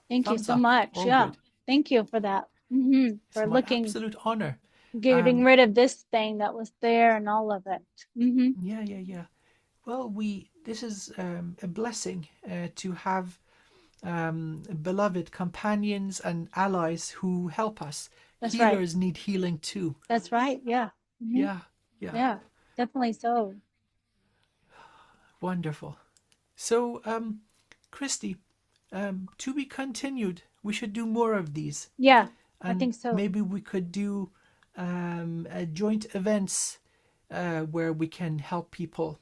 Thank you Thumbs so up. much. All Yeah. good. Thank you for that. For It's my absolute honor. getting rid of this thing that was there and all of it. Yeah. Well, this is a blessing to have beloved companions and allies who help us. That's Healers right. need healing too. That's right. Yeah. Yeah. Yeah, definitely so. Wonderful. So, Christy, to be continued. We should do more of these. Yeah, And I think so. maybe we could do joint events where we can help people.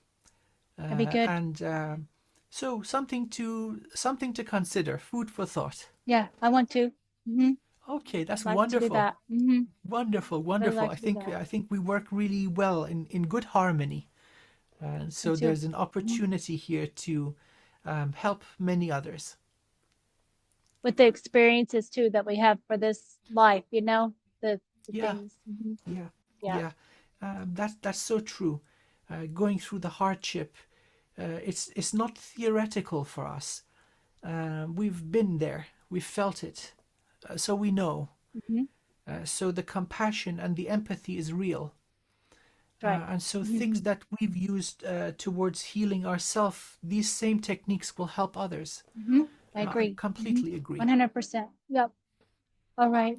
That'd be good. And so something to consider. Food for thought. Yeah, I want to. Okay, that's Like wonderful. to do that. Wonderful. like I to do that. think we work really well in good harmony. So Me too. there's an opportunity here to help many others. With the experiences too that we have for this life, the Yeah, things. yeah, Yeah. yeah. That's so true. Going through the hardship, it's not theoretical for us. We've been there, we've felt it, so we know. Mm-hmm. So the compassion and the empathy is real. Right. And so Mm-hmm. things that we've used towards healing ourselves, these same techniques will help others. Mm-hmm. I I agree. completely agree. 100%. Yep. All right.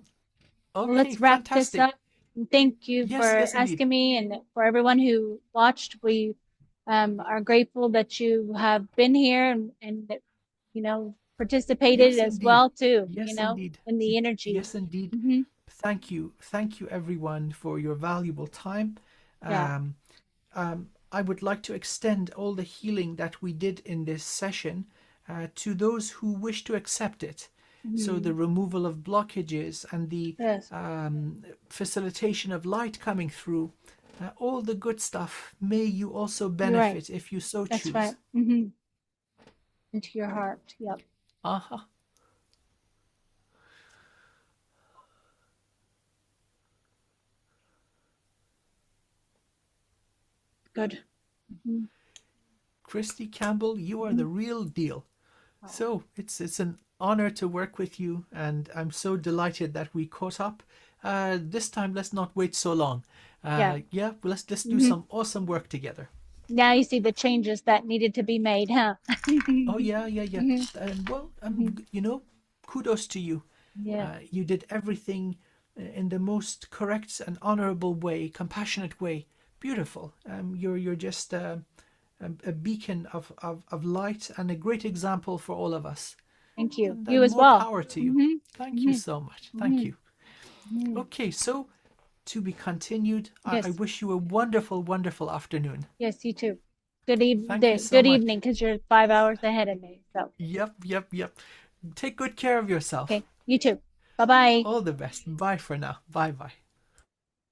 Well, Okay, let's wrap this fantastic. up. And thank you for Yes, yes, indeed. asking me, and for everyone who watched. We are grateful that you have been here and that, participated Yes, as indeed. well too, Yes, indeed. in the energy. Yes, indeed. Mm-hmm. Thank you. Thank you, everyone, for your valuable time. Yeah. Um, I would like to extend all the healing that we did in this session to those who wish to accept it. So the Mm-hmm. removal of blockages and the Yes. facilitation of light coming through, all the good stuff, may you also You're right. benefit if you so That's right. choose. Mm-hmm. Into your heart. Yep. Uh-huh. Good. Mm-hmm. Christy Campbell, you are the real deal. Oh, So it's an honor to work with you, and I'm so delighted that we caught up. This time, let's not wait so long. yeah. Yeah, let's do Mm-hmm. some awesome work together. Now you see the changes that needed to be made, huh? Oh yeah, yeah, yeah. Mm-hmm. Well, Mm-hmm. kudos to you. Yeah. You did everything in the most correct and honorable way, compassionate way. Beautiful. You're just a beacon of light and a great example for all of us. Thank you. And You as more well. power to you. Mm-hmm. Thank you Mm-hmm. so much. Thank Mm-hmm. you. Mm-hmm. Okay, so to be continued, I Yes. wish you a wonderful, wonderful afternoon. Yes, you too. Thank you so Good much. evening, because you're 5 hours ahead of me. So, Yep, yep, yep. Take good care of yourself. okay. You too. Bye bye. All the best. Bye for now. Bye bye.